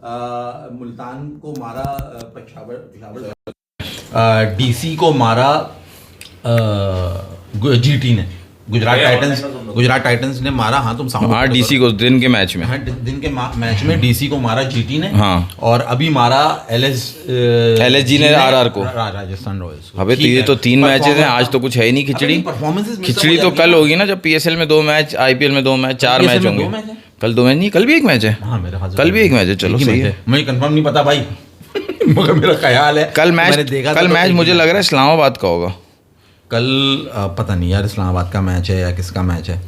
मुल्तान को मारा, पेशावर डीसी को मारा जीटी ने, गुजरात टाइटंस ने मारा। हाँ तुम हाँ डीसी को दिन के मैच में, हाँ दिन के मैच में डीसी को मारा जीटी ने। हाँ और अभी मारा एलएसजी ने आरआर को, राजस्थान रॉयल्स को। अबे ये तो 3 मैचेस हैं, आज तो कुछ है ही नहीं। खिचड़ी तो कल होगी ना, जब पीएसएल में 2 मैच, आईपीएल में 2 मैच, 4 मैच होंगे। कल 2 मैच नहीं, कल भी 1 मैच है। हाँ मेरे ख्याल से कल भी 1 मैच है। चलो सही है, मुझे कंफर्म नहीं पता भाई मगर मेरा ख्याल है कल मैच मुझे लग रहा है इस्लामाबाद का होगा कल। पता नहीं यार इस्लामाबाद का मैच है या किसका मैच है,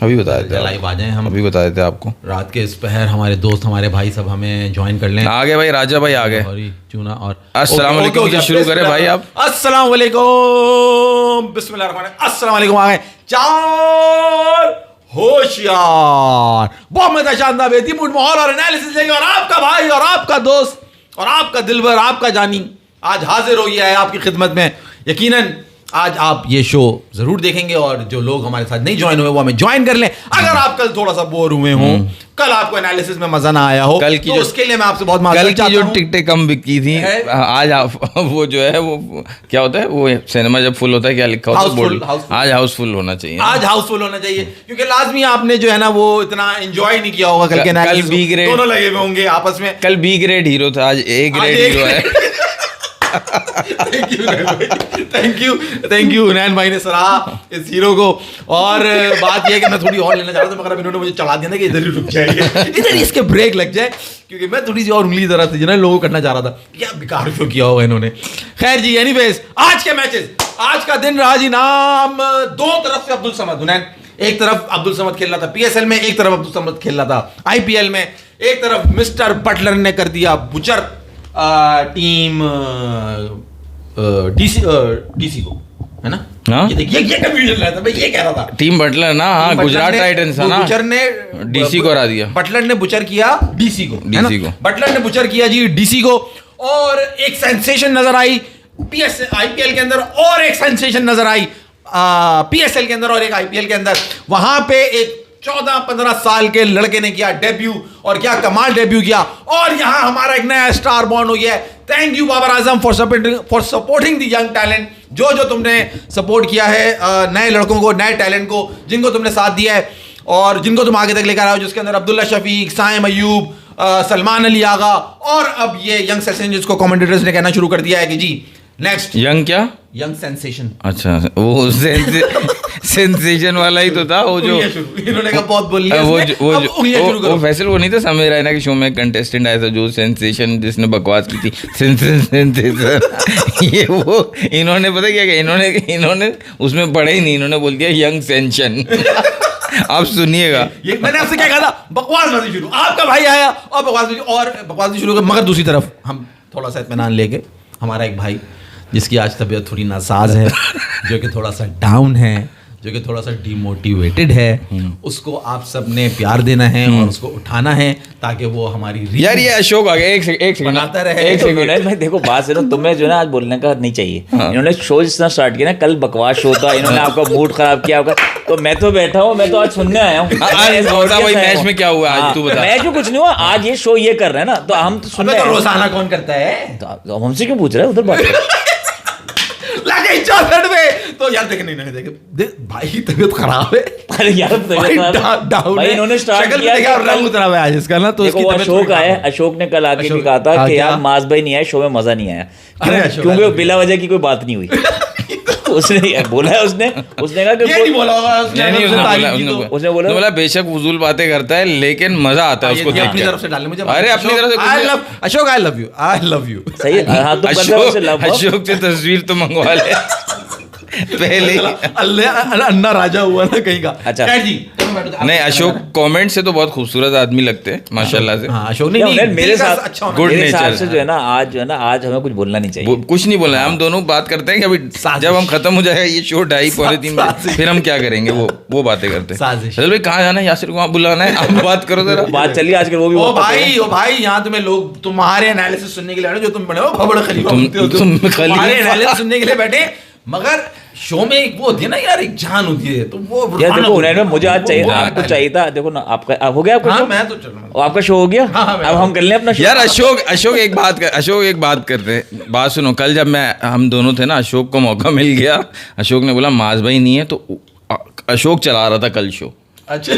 अभी बता देते हैं, लाइव आ जाएं हम, अभी बता देते हैं आपको। रात के इस पहर हमारे दोस्त हमारे भाई सब हमें ज्वाइन कर लें। आ गए भाई, राजा भाई आ गए। चूना और अस्सलाम वालेकुम से शुरू करें भाई आप। अस्सलाम वालेकुम, बिस्मिल्लाह रहमान रहीम। अस्सलाम वालेकुम। आ गए 4 होशियार, बहुत मजा, शानदार, बेहतरीन माहौल और एनालिसिस लेंगे। और आपका भाई और आपका दोस्त और आपका दिलबर, आपका जानी आज हाजिर हो गया है आपकी खिदमत में। यकीनन आज आप ये शो जरूर देखेंगे और जो लोग हमारे साथ नहीं ज्वाइन हुए वो हमें ज्वाइन कर लें। अगर आप कल थोड़ा सा बोर हुए हो, कल आपको एनालिसिस में मजा ना आया हो, कल की तो जो उसके लिए मैं आपसे बहुत कल की जो टिकटें कम बिकी थी, आज आप वो जो है वो क्या होता है, वो सिनेमा जब फुल होता है क्या लिखा होता है, आज हाउसफुल होना चाहिए। आज हाउसफुल होना चाहिए क्योंकि लाजमी आपने जो है ना वो इतना एंजॉय नहीं किया होगा कल के एनालिसिस। कल बी ग्रेड दोनों लगे हुए होंगे आपस में। कल बी ग्रेड हीरो था, आज ए ग्रेड हीरो है। थैंक यू उनैन भाई ने सराहा इस हीरो को। और बात यह है कि मैं थोड़ी और लेना चाह रहा था मगर अब इन्होंने मुझे चला दिया ना कि इधर ही रुक जाइए, इधर ही इसके ब्रेक लग जाए, क्योंकि मैं थोड़ी सी और उंगली तरह से लोगों को करना चाह रहा था। क्या बेकार शो किया होगा इन्होंने। खैर जी, एनीवेज आज के मैचेस, आज का दिन रहा जी नाम 2 तरफ से अब्दुल समद। उनैन एक तरफ अब्दुल समद खेल रहा था पीएसएल में, एक तरफ अब्दुल समद खेल रहा था आईपीएल में। एक तरफ मिस्टर बटलर ने कर दिया बुचर टीम डीसी को, है ना। हाँ? ये देखिए ये कंफ्यूजन रहता है, मैं ये कह रहा था। टीम बटलर ना, हाँ गुजरात टाइटंस है ना, बुचर ने डीसी को हरा दिया। बटलर ने बुचर किया डीसी को, बटलर ने बुचर किया जी डीसी को। और एक सेंसेशन नजर आई आईपीएल के अंदर, और एक सेंसेशन नजर आई पीएसएल के अंदर, और एक आईपीएल के अंदर। वहां पे एक 14-15 साल के लड़के ने किया डेब्यू, और क्या कमाल डेब्यू किया। और यहां हमारा एक नया स्टार बॉर्न हो गया है। Thank you Babar Azam for supporting the young talent. जो तुमने सपोर्ट किया है नए लड़कों को, नए टैलेंट को, जिनको तुमने साथ दिया है और जिनको तुम आगे तक लेकर आए हो, जिसके अंदर अब्दुल्ला शफीक, साइम अयूब, सलमान अली आगा, और अब ये यंग सेंसेशन जिसको कमेंटेटर्स ने कहना शुरू कर दिया है कि जी नेक्स्ट यंग क्या, यंग सेंसेशन। अच्छा वो सेंसेशन वाला ही तो था वो जो इन्होंने कहा बहुत बोल लिया, वो फैसल वो नहीं था समय रैना के शो में कंटेस्टेंट आया था जो सेंसेशन जिसने बकवास की थी सेंसेशन ये वो इन्होंने पता क्या इन्होंने उसमें पढ़ा ही नहीं, इन्होंने बोल दिया यंग सेंशन। आप सुनिएगा, ये मैंने आपसे क्या कहा था, बकवासबाजी शुरू, आपका भाई आया और बकवासबाजी शुरू कर। मगर दूसरी तरफ हम थोड़ा सा इत्मीनान लेके, हमारा एक भाई जिसकी आज तबीयत थोड़ी नासाज है, जो कि थोड़ा सा डाउन है, जो कि थोड़ा सा डिमोटिवेटेड है, उसको आप सब ने प्यार देना है और उसको उठाना है ताकि वो हमारी यार ये अशोक आ गया, एक सेकंड बनाता रहे। एक सेकंड भाई देखो बात से तुम्हें जो है ना आज बोलने का नहीं चाहिए। इन्होंने शो जितना स्टार्ट किया ना, कल बकवास शो था, इन्होंने आपका मूड खराब किया होगा, तो मैं तो बैठा हूँ, मैं तो आज सुनने आया हूँ। मैच में क्या हुआ आज तू बता। मैच में कुछ नहीं हुआ, आज ये शो ये कर रहे हैं ना, तो हम तो सुनने रोजाना कौन करता है, तो हमसे क्यों पूछ रहे हैं, उधर बात लगे 64 में तो यार देख नहीं देख भाई तबीयत खराब है। अरे यार भाई इन्होंने स्टार्ट किया रंग उतरा हुआ है इसका ना, तो इसकी अशोक आया, अशोक ने कल आके भी कहा था कि यार मास भाई नहीं आए, शो में मजा नहीं आया, क्योंकि बिला वजह की कोई बात नहीं हुई। उसने बोला है, उसने कहा कि नहीं बोला होगा उसने बोला बेशक फजूल बातें करता है लेकिन मजा आता है उसको देख के। अपनी तरफ से डालने मुझे, अरे अपनी तरफ से अशोक आई लव यू सही। हाँ तो अशोक से तस्वीर तो मंगवा ले पहले। अन्ना राजा हुआ ना कहीं का। अच्छा जी नहीं, अशोक कमेंट से तो बहुत खूबसूरत आदमी लगते हैं माशाल्लाह से। हाँ, अशोक नहीं मेरे साथ अच्छा गुड नेचर से जो है ना आज हमें कुछ बोलना नहीं चाहिए, कुछ नहीं बोलना है। हम दोनों बात करते हैं कि अभी जब हम खत्म हो जाएगा ये शो 2:30-3 बजे, फिर हम क्या करेंगे वो बातें करते हैं। चल भाई कहाँ जाना है, यासिर को वहाँ बुलाना है, आप बात करो जरा। बात चलिए आजकल वो भी। ओ भाई यहाँ तुम्हें लोग तुम्हारे एनालिसिस सुनने के लिए जो तुम बने हो खलीफा, तुम्हारे एनालिसिस सुनने के लिए बैठे। मगर शो में एक वो होती है ना यार, एक जान होती है, तो वो यार देखो हुनैन में मुझे आज चाहिए, आपको चाहिए था, देखो ना आपका हो गया, आपका हाँ, शो? मैं तो चल रहा हूँ। आपका शो हो गया? अब हम कर लें अपना शो। यार अशोक एक बात करते हैं, बात सुनो। कल जब हम दोनों थे ना, अशोक को मौका मिल गया, अशोक ने बोला माज भाई नहीं है, तो अशोक चला रहा था कल शो। अच्छा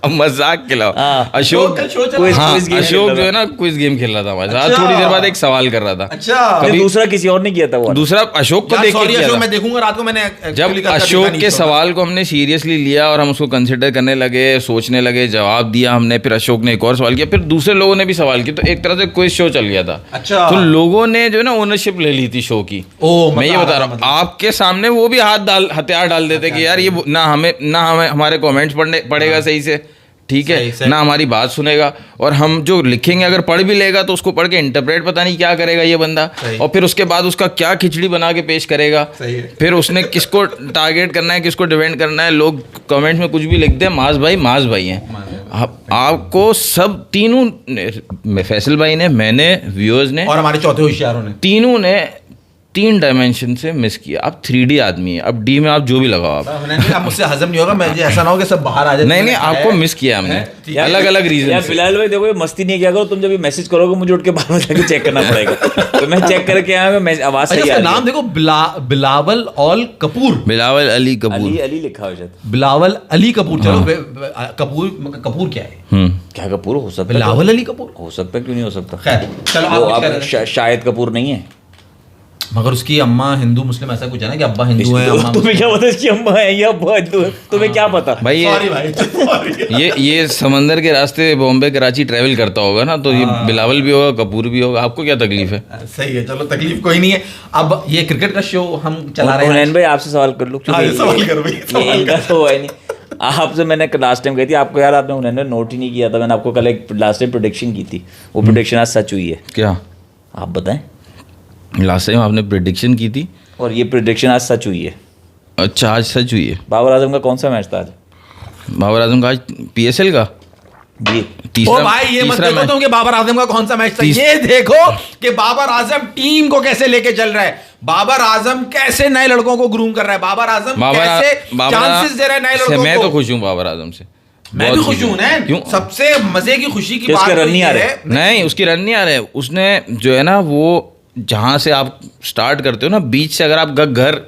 अब मजाक के अलावा अशोक अशोक जो है ना क्विज गेम खेल रहा था हमारे साथ। थोड़ी देर बाद एक सवाल कर रहा था। अच्छा, कभी दूसरा किसी और ने किया था वो? दूसरा अशोक को देख के किया था। मैं देखूंगा रात को। मैंने जब अशोक के सवाल को हमने सीरियसली लिया और हम उसको कंसिडर करने लगे, सोचने लगे, जवाब दिया हमने, फिर अशोक ने एक और सवाल किया, फिर दूसरे लोगों ने भी सवाल किया, तो एक तरह से क्विज शो चल गया था। अच्छा, तो लोगों ने जो है ना ओनरशिप ले ली थी शो की। मैं ये बता रहा हूँ, आपके सामने वो भी हथियार डाल देते कि यार ये ना हमें हमारे कमेंट्स पढ़ेगा सही से, ठीक है, ना हमारी बात सुनेगा, और हम जो लिखेंगे अगर पढ़ भी लेगा तो उसको पढ़ के इंटरप्रेट पता नहीं क्या करेगा ये बंदा, और फिर उसके बाद उसका क्या खिचड़ी बना के पेश करेगा। फिर उसने किसको टारगेट करना है, किसको डिफेंड करना है। लोग कमेंट्स में कुछ भी लिख दें, माज भाई हैं। आपको सब तीनों ने, फैसल भाई ने, मैंने, व्यूअर्स ने, और हमारे चौथे होशियारों ने, तीनों ने 3 डायमेंशन से मिस किया। आप 3D आदमी है, अब D में आप जो भी लगाओ आप मुझसे हजम नहीं होगा, मुझे ऐसा ना हो कि सब बाहर आ जाए। नहीं आपको मिस किया हमने अलग अलग रीजन। यार फिलहाल भाई देखो, मस्ती नहीं किया करो, तुम जब मैसेज करोगे मुझे उठ के बाहर जाके चेक करना पड़ेगा। तो मैं चेक करके आया, मैं आवाज सही आ रही है। नाम देखो, बिलावल अली कपूर। बिलावल अली कपूर, अली लिखा हो जाता, बिलावल अली कपूर। चलो कपूर क्या है? क्या कपूर हो सकता है? बिलावल अली कपूर हो सकता है, क्यों नहीं हो सकता? खैर चलो, आप शायद कपूर नहीं है, मगर उसकी अम्मा हिंदू मुस्लिम ऐसा कुछ है ना, कि अब्बा हिंदू है, अम्मा तुम्हें क्या पता इसकी अम्मा है या अब्बा हिंदू है? तुम्हें क्या पता भाई? ये समंदर के रास्ते बॉम्बे कराची ट्रैवल करता होगा ना, तो ये बिलावल भी होगा, कपूर भी होगा। आपको क्या तकलीफ है? सही है, चलो तकलीफ कोई नहीं है। अब ये क्रिकेट का शो हम चला रहे हैं। हुनैन भाई आपसे सवाल कर लो, सवाल करो भाई। इनका तो है नहीं। आपसे मैंने लास्ट टाइम कही थी आपको, यार आपने हुनैन में नोट ही नहीं किया था। मैंने आपको कल एक लास्ट टाइम प्रेडिक्शन की थी, वो प्रेडिक्शन आज सच हुई है। क्या? आप बताएं। लास्ट टाइम आपने प्रेडिक्शन की थी और ये प्रेडिक्शन आज सच हुई है। अच्छा, आज सच हुई है। बाबर आजम का कौन सा मैच था आज? बाबर आजम का आज PSL का जी तीसरा। ओ भाई, ये मत देखो तुम कि बाबर आजम का कौन सा मैच था, ये देखो कि बाबर आजम टीम को कैसे लेके चल रहा है, बाबर आजम कैसे नए लड़कों को ग्रूम कर रहा है, बाबर आजम कैसे चांसेस दे रहा है नए लड़कों को। मैं तो खुश हूँ बाबर आजम से, मैं भी खुश हूँ ना। क्यों? सबसे मजे की खुशी की बात रन नहीं आ रहे। नहीं, उसकी रन नहीं आ रहे। उसने जो है ना, वो जहाँ से आप स्टार्ट करते हो ना, बीच से अगर आप घर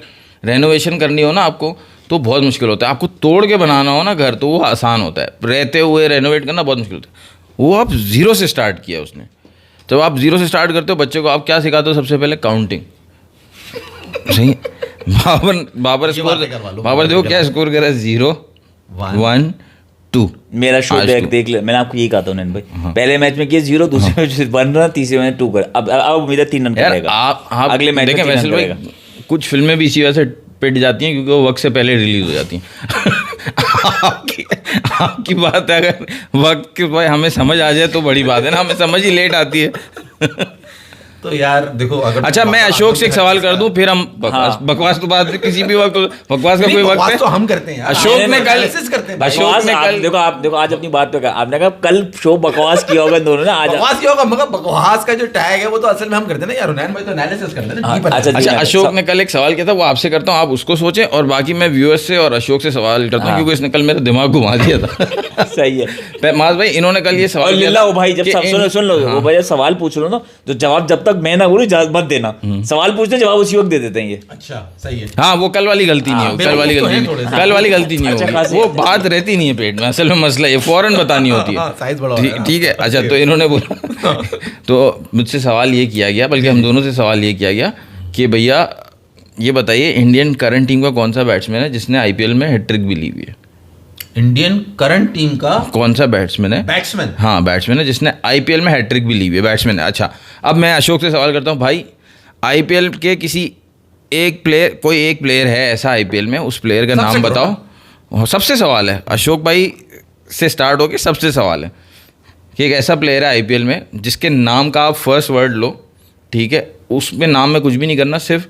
रेनोवेशन करनी हो ना आपको, तो बहुत मुश्किल होता है। आपको तोड़ के बनाना हो ना घर, तो वो आसान होता है। रहते हुए रेनोवेट करना बहुत मुश्किल होता है। वो आप 0 से स्टार्ट किया उसने। जब आप 0 से स्टार्ट करते हो, बच्चे को आप क्या सिखाते हो? सबसे पहले काउंटिंग। सही। बाबर देखो क्या स्कोर करा, 0 1 2। मेरा शो देख ले, मैंने आपको यही कहा था हुनैन भाई। पहले मैच में किया 0, दूसरे मैच में 1 रन, तीसरे मैच 2 कर। अब उम्मीद है 3 रन करेगा। आप अगले मैच में 3 रन करेगा। कुछ फिल्में भी इसी वजह से पिट जाती हैं, क्योंकि वो वक्त से पहले रिलीज हो जाती हैं। आपकी बात है, अगर वक्त के भाई हमें समझ आ जाए तो बड़ी बात है ना, हमें समझ ही लेट आती है। तो यार देखो, अगर अच्छा मैं अशोक से एक सवाल कर दूं, फिर हम बकवास तो बात किसी भी वक्त, बकवास का कोई वक्त है तो हम करते हैं। अशोक ने कल देखो आज अपनी बात पे कहा आपने, कहा कल शो बकवास किया होगा दोनों ने, आज बकवास किया होगा, मगर बकवास का जो टैग है वो तो असल में हम करते हैं ना यार। हुनैन भाई तो एनालिसिस करते हैं ना। अच्छा अशोक ने कल एक सवाल किया था, वो आपसे करता हूँ, आप उसको सोचें, और बाकी मैं व्यूअर्स से और अशोक से सवाल करता हूँ, क्योंकि इसने कल मेरा दिमाग घुमा दिया था। सही है माज भाई, इन्होंने कल ये सवाल किया भाई, जब सुन लो वो भाई सवाल पूछ लो ना, तो जवाब जब तक मैं ना बोलूं मत देना। सवाल पूछते जवाब उसी वक्त दे देते हैं ये। अच्छा सही है। हाँ, वो कल वाली गलती नहीं हो, कल वाली गलती नहीं हो, वो बात रहती नहीं है पेट में। असल में मसला ये फौरन बतानी होती है। ठीक है। अच्छा, तो इन्होंने बोला, तो मुझसे सवाल ये किया गया, बल्कि हम दोनों से सवाल ये किया गया कि भैया ये बताइए, इंडियन करंट टीम का कौन सा बैट्समैन है जिसने IPL में हैट्रिक भी ली हुई है? इंडियन करंट टीम का कौन सा बैट्समैन है? बैट्समैन, हाँ बैट्समैन है जिसने IPL में हैट्रिक भी ली हुई है, बैट्समैन है। अच्छा, अब मैं अशोक से सवाल करता हूँ, भाई IPL के किसी एक प्लेयर, कोई एक प्लेयर है ऐसा IPL में, उस प्लेयर का नाम बताओ। सबसे सवाल है, अशोक भाई से स्टार्ट होके सबसे सवाल है कि एक ऐसा प्लेयर है IPL में जिसके नाम का आप फर्स्ट वर्ड लो, ठीक है, उसमें नाम में कुछ भी नहीं करना, सिर्फ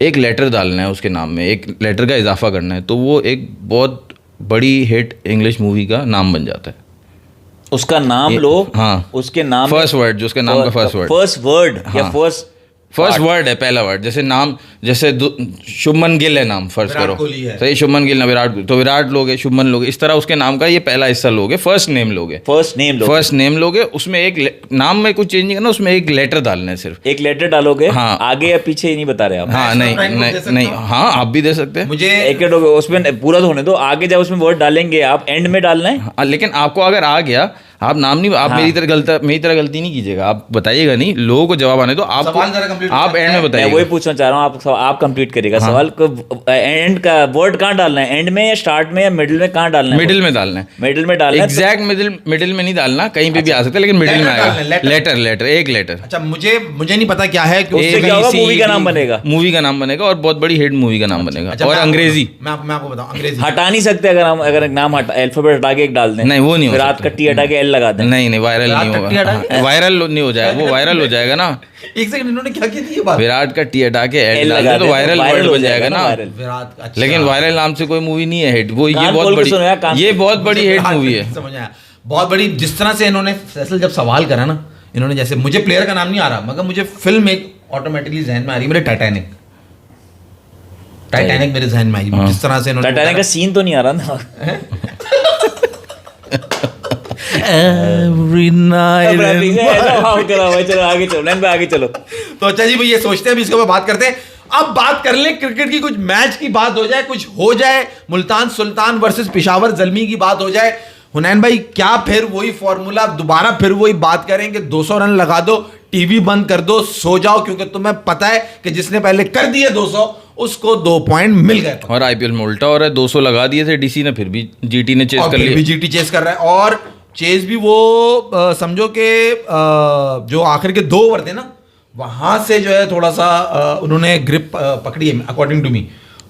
एक लेटर डालना है उसके नाम में, एक लेटर का इजाफा करना है, तो वो एक बहुत बड़ी हिट इंग्लिश मूवी का नाम बन जाता है। उसका नाम लो। हाँ, उसके नाम फर्स्ट वर्ड, जो उसके नाम का फर्स्ट वर्ड या फर्स्ट फर्स्ट वर्ड है, पहला वर्ड, जैसे नाम, जैसे शुभमन गिल है नाम, फर्स्ट करो, सही, शुभमन गिल ना विराट, तो विराट लोगे, शुभमन लोगे, इस तरह उसके नाम का ये पहला हिस्सा लोगे, फर्स्ट नेम लोगे, फर्स्ट नेम लोगे, उसमें एक नाम में कुछ चेंज नहीं करना, उसमें एक लेटर डालना है, सिर्फ एक लेटर डालोगे। हाँ, आगे या पीछे ही नहीं बता रहे आप। हाँ, नहीं, हाँ आप भी दे सकते हैं, मुझे एक उसमें पूरा तो होने दो, आगे जब उसमें वर्ड डालेंगे आप एंड में डालना है। लेकिन आपको अगर आ गया, आप नाम नहीं, आप मेरी तरह गलती नहीं कीजिएगा, आप बताइएगा नहीं, लोगों को जवाब आने दो, आप एंड में बताइए। वही पूछना चाह रहा हूँ, आप कंप्लीट करिएगा सवाल को। एंड का वर्ड कहाँ डालना है, एंड में या स्टार्ट में या मिडिल में, कहाँ डालना है? मिडिल में डालना है, मिडिल में डालना है, एग्जैक्ट मिडिल में नहीं डालना, कहीं पे भी आ सकता है, लेकिन मिडिल में आएगा। लेटर, एक लेटर। अच्छा, मुझे नहीं पता क्या है, मूवी का नाम बनेगा, मूवी का नाम बनेगा, और बहुत बड़ी हिट मूवी का नाम बनेगा, और अंग्रेजी। मैं आपको बताऊं, अंग्रेजी हटा नहीं सकते, अगर नाम अल्फाबेट हटा के एक डाल दें, नहीं वो नहीं, विराट का टी हटा के एल लगा दें, नहीं वायरल नहीं होगा, वायरल नहीं हो जाएगा, वो वायरल हो जाएगा ना। एक सेकंड, इन्होंने क्या की थी ये बात? विराट का टी हटा के एल लगा दे तो वायरल वर्ड बन जाएगा ना। विराट, अच्छा। लेकिन वायरल नाम से कोई मूवी नहीं है हिट, वो ये बहुत बड़ी हिट मूवी है, समझ आया, बहुत बड़ी। जिस तरह से इन्होंने फैसल जब सवाल करा ना, इन्होंने जैसे, मुझे प्लेयर का नाम नहीं आ रहा, मगर मुझे फिल्म एक ऑटोमेटिकली जहन में आ रही है, मेरे टाइटैनिक मेरे जहन में आई, जिस तरह से इन्होंने टाइटैनिक का सीन तो नहीं आ रहा ना। Every night आगे चलो। तो अच्छा जी भाई, ये सोचते हैं अभी इसके ऊपर बात करते हैं। अब बात कर लें क्रिकेट की, कुछ मैच की बात हो जाए, कुछ हो जाए, मुल्तान सुल्तान वर्सेस पेशावर ज़ल्मी की बात हो जाए। हुनैन भाई, क्या फिर वही फॉर्मूला, दोबारा फिर वही बात करेंगे, 200 रन लगा दो, टीवी बंद कर दो, सो जाओ, क्योंकि तुम्हें पता है कि जिसने पहले कर दिए 200 उसको 2 पॉइंट मिल गए। और आईपीएल में उल्टा हो रहा है, 200 लगा दिए थे डीसी ने, फिर भी जीटी ने चेस कर लिया, जीटी चेस कर रहा है, और चेस भी वो समझो कि जो आखिर के 2 ओवर थे ना, वहां से जो है थोड़ा सा उन्होंने ग्रिप पकड़ी है, अकॉर्डिंग टू मी,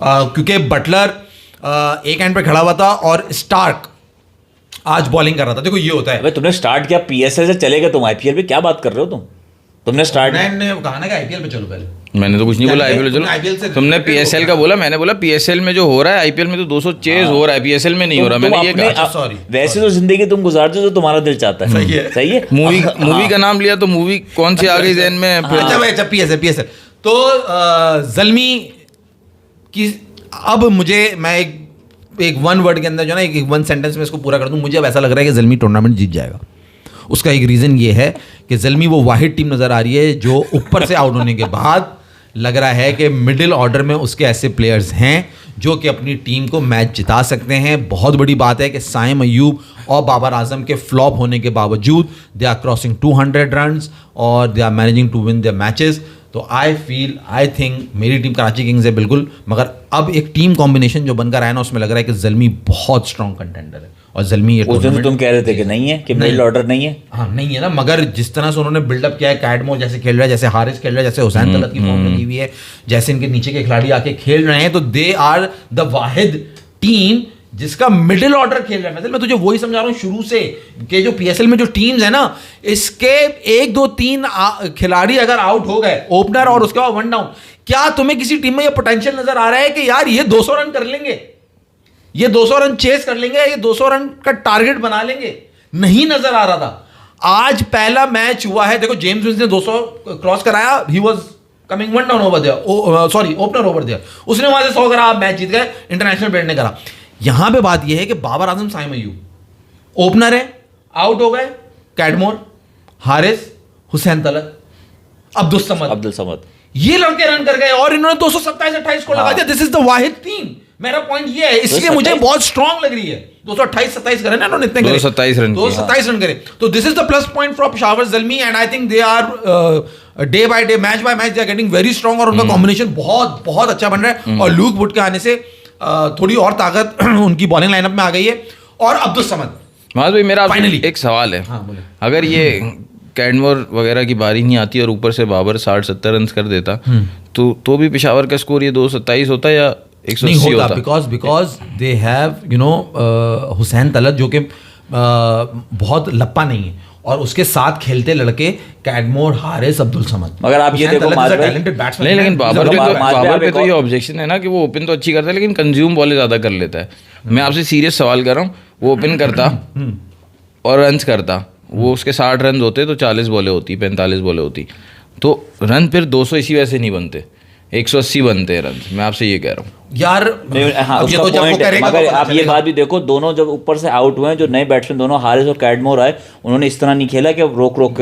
क्योंकि बटलर एक एंड पे खड़ा हुआ था और स्टार्क आज बॉलिंग कर रहा था। देखो ये होता है, तुमने स्टार्ट किया पीएसएल से, चलेगा तुम आईपीएल पे, क्या बात कर रहे हो तुमने स्टार्ट कहा ना कि आईपीएल पे चलो पहले। मैंने तो कुछ नहीं बोला आईपीएल चलो, तुमने पीएसएल का बोला, मैंने बोला पीएसएल में जो हो रहा है, आईपीएल में तो 200 चेज हो रहा है, पीएसएल में नहीं हो रहा। मैंने ये कहा, सॉरी, वैसे तो जिंदगी तुम गुजारते हो जो तुम्हारा दिल चाहता है। सही है। मूवी का नाम लिया तो मूवी कौन सी आ गई जहन में? अच्छा पीएसएल तो ज़ल्मी की, अब मुझे मैं एक वन वर्ड के अंदर जो ना, एक वन सेंटेंस में इसको पूरा कर दूं, मुझे अब ऐसा लग रहा है कि ज़ल्मी टूर्नामेंट जीत जाएगा। उसका एक रीज़न ये है कि ज़ल्मी वो वाहिद टीम नज़र आ रही है जो ऊपर से आउट होने के बाद लग रहा है कि मिडिल ऑर्डर में उसके ऐसे प्लेयर्स हैं जो कि अपनी टीम को मैच जिता सकते हैं। बहुत बड़ी बात है कि साइम अयूब और बाबर आजम के फ्लॉप होने के बावजूद दे आर क्रॉसिंग 200 रन्स और they are managing to win their matches. तो आई थिंक मेरी टीम कराची किंग्स है बिल्कुल, मगर अब एक टीम कॉम्बिनेशन जो बनकर आया ना, उसमें लग रहा है कि ज़ल्मी बहुत स्ट्रॉन्ग कंटेंडर है। और ज़ल्मी ये तुम कह रहे थे कि नहीं है, कि मिडिल ऑर्डर नहीं है। हाँ नहीं है ना, मगर जिस तरह से उन्होंने बिल्डअप किया है, कैडमोर जैसे खेल रहा है, जैसे हारिस खेल रहा है, जैसे हुसैन तलत की फॉर्म लगी हुई है, जैसे इनके नीचे के खिलाड़ी आके खेल रहे हैं, तो दे आर द वाहिद टीम जिसका मिडिल ऑर्डर खेल रहा है। मतलब मैं तुझे वही समझा रहा हूँ शुरू से कि जो पीएसएल में जो टीम्स है ना, इसके 1 2 3 खिलाड़ी अगर आउट हो गए, ओपनर और उसके बाद 1 डाउन, क्या तुम्हें किसी टीम में ये पोटेंशियल नजर आ रहा है कि यार ये 200 रन कर लेंगे, ये 200 रन चेस कर लेंगे, ये 200 रन का टारगेट बना लेंगे? नहीं नजर आ रहा था। आज पहला मैच हुआ है, देखो जेम्स विंस ने 200 क्रॉस कराया, he was coming 1 down over there, sorry opener over there, उसने वहां से 100 करा, मैच जीत गए, इंटरनेशनल ब्रेड ने करा। यहां पे बात यह है कि बाबर आजम, साइम अयूब ओपनर है, आउट हो गए, कैडमोर, हारिस, हुसैन तलत, अब्दुल समद, ये लड़के रन कर गए और इन्होंने 227-28 को लगा दिया। दिस इज द वाहिद टीम। मेरा पॉइंट ये है, इसलिए मुझे बहुत स्ट्रांग लग रही है। 228-27 करे ना इन्होंने, इतने 227 रन करे, तो this is the plus point for Peshawar Zalmi and I think they are day by day, match by match they are getting very strong और उनका कॉम्बिनेशन बहुत बहुत अच्छा बन रहा है। और लूक वुड के आने से थोड़ी और ताकत उनकी बॉलिंग लाइनअप में आ गई है। और अब्दुल समद, महाज भाई मेरा फाइनली एक सवाल है, हाँ, अगर ये कैडमोर वगैरह की बारी नहीं आती और ऊपर से बाबर 60-70 रन कर देता, तो भी पेशावर का स्कोर ये 227 होता या 180 होता? Because they have you know Hussain Talat जो कि बहुत लप्पा नहीं है, और उसके साथ खेलते लड़के कैडमोर, हारिस, अब्दुल समद। मगर आप ये देखो टैलेंटेड बैट्समैन, लेकिन बाबर पे तो ये ऑब्जेक्शन है ना कि वो ओपन तो अच्छी करता है लेकिन कंज्यूम बॉलें ज़्यादा कर लेता है। मैं आपसे सीरियस सवाल कर रहा हूँ, वो ओपन करता और रन्स करता, वो उसके 60 रन होते तो 40 बॉलें होती, 45 बॉलें होती, तो रन फिर 200 इसी वजह से नहीं बनते, 180 बनते हैं रन। मैं आपसे ये कह रहा हूँ यार। हाँ, अब ये उसका तो जब वो point है, करेगा मगर तो पता आप ये चलेगा। बात भी देखो, दोनों जब ऊपर से आउट हुए हैं, जो नए बैट्समैन दोनों हारिस और कैडमोर आए, उन्होंने इस तरह नहीं खेला कि रोक रोक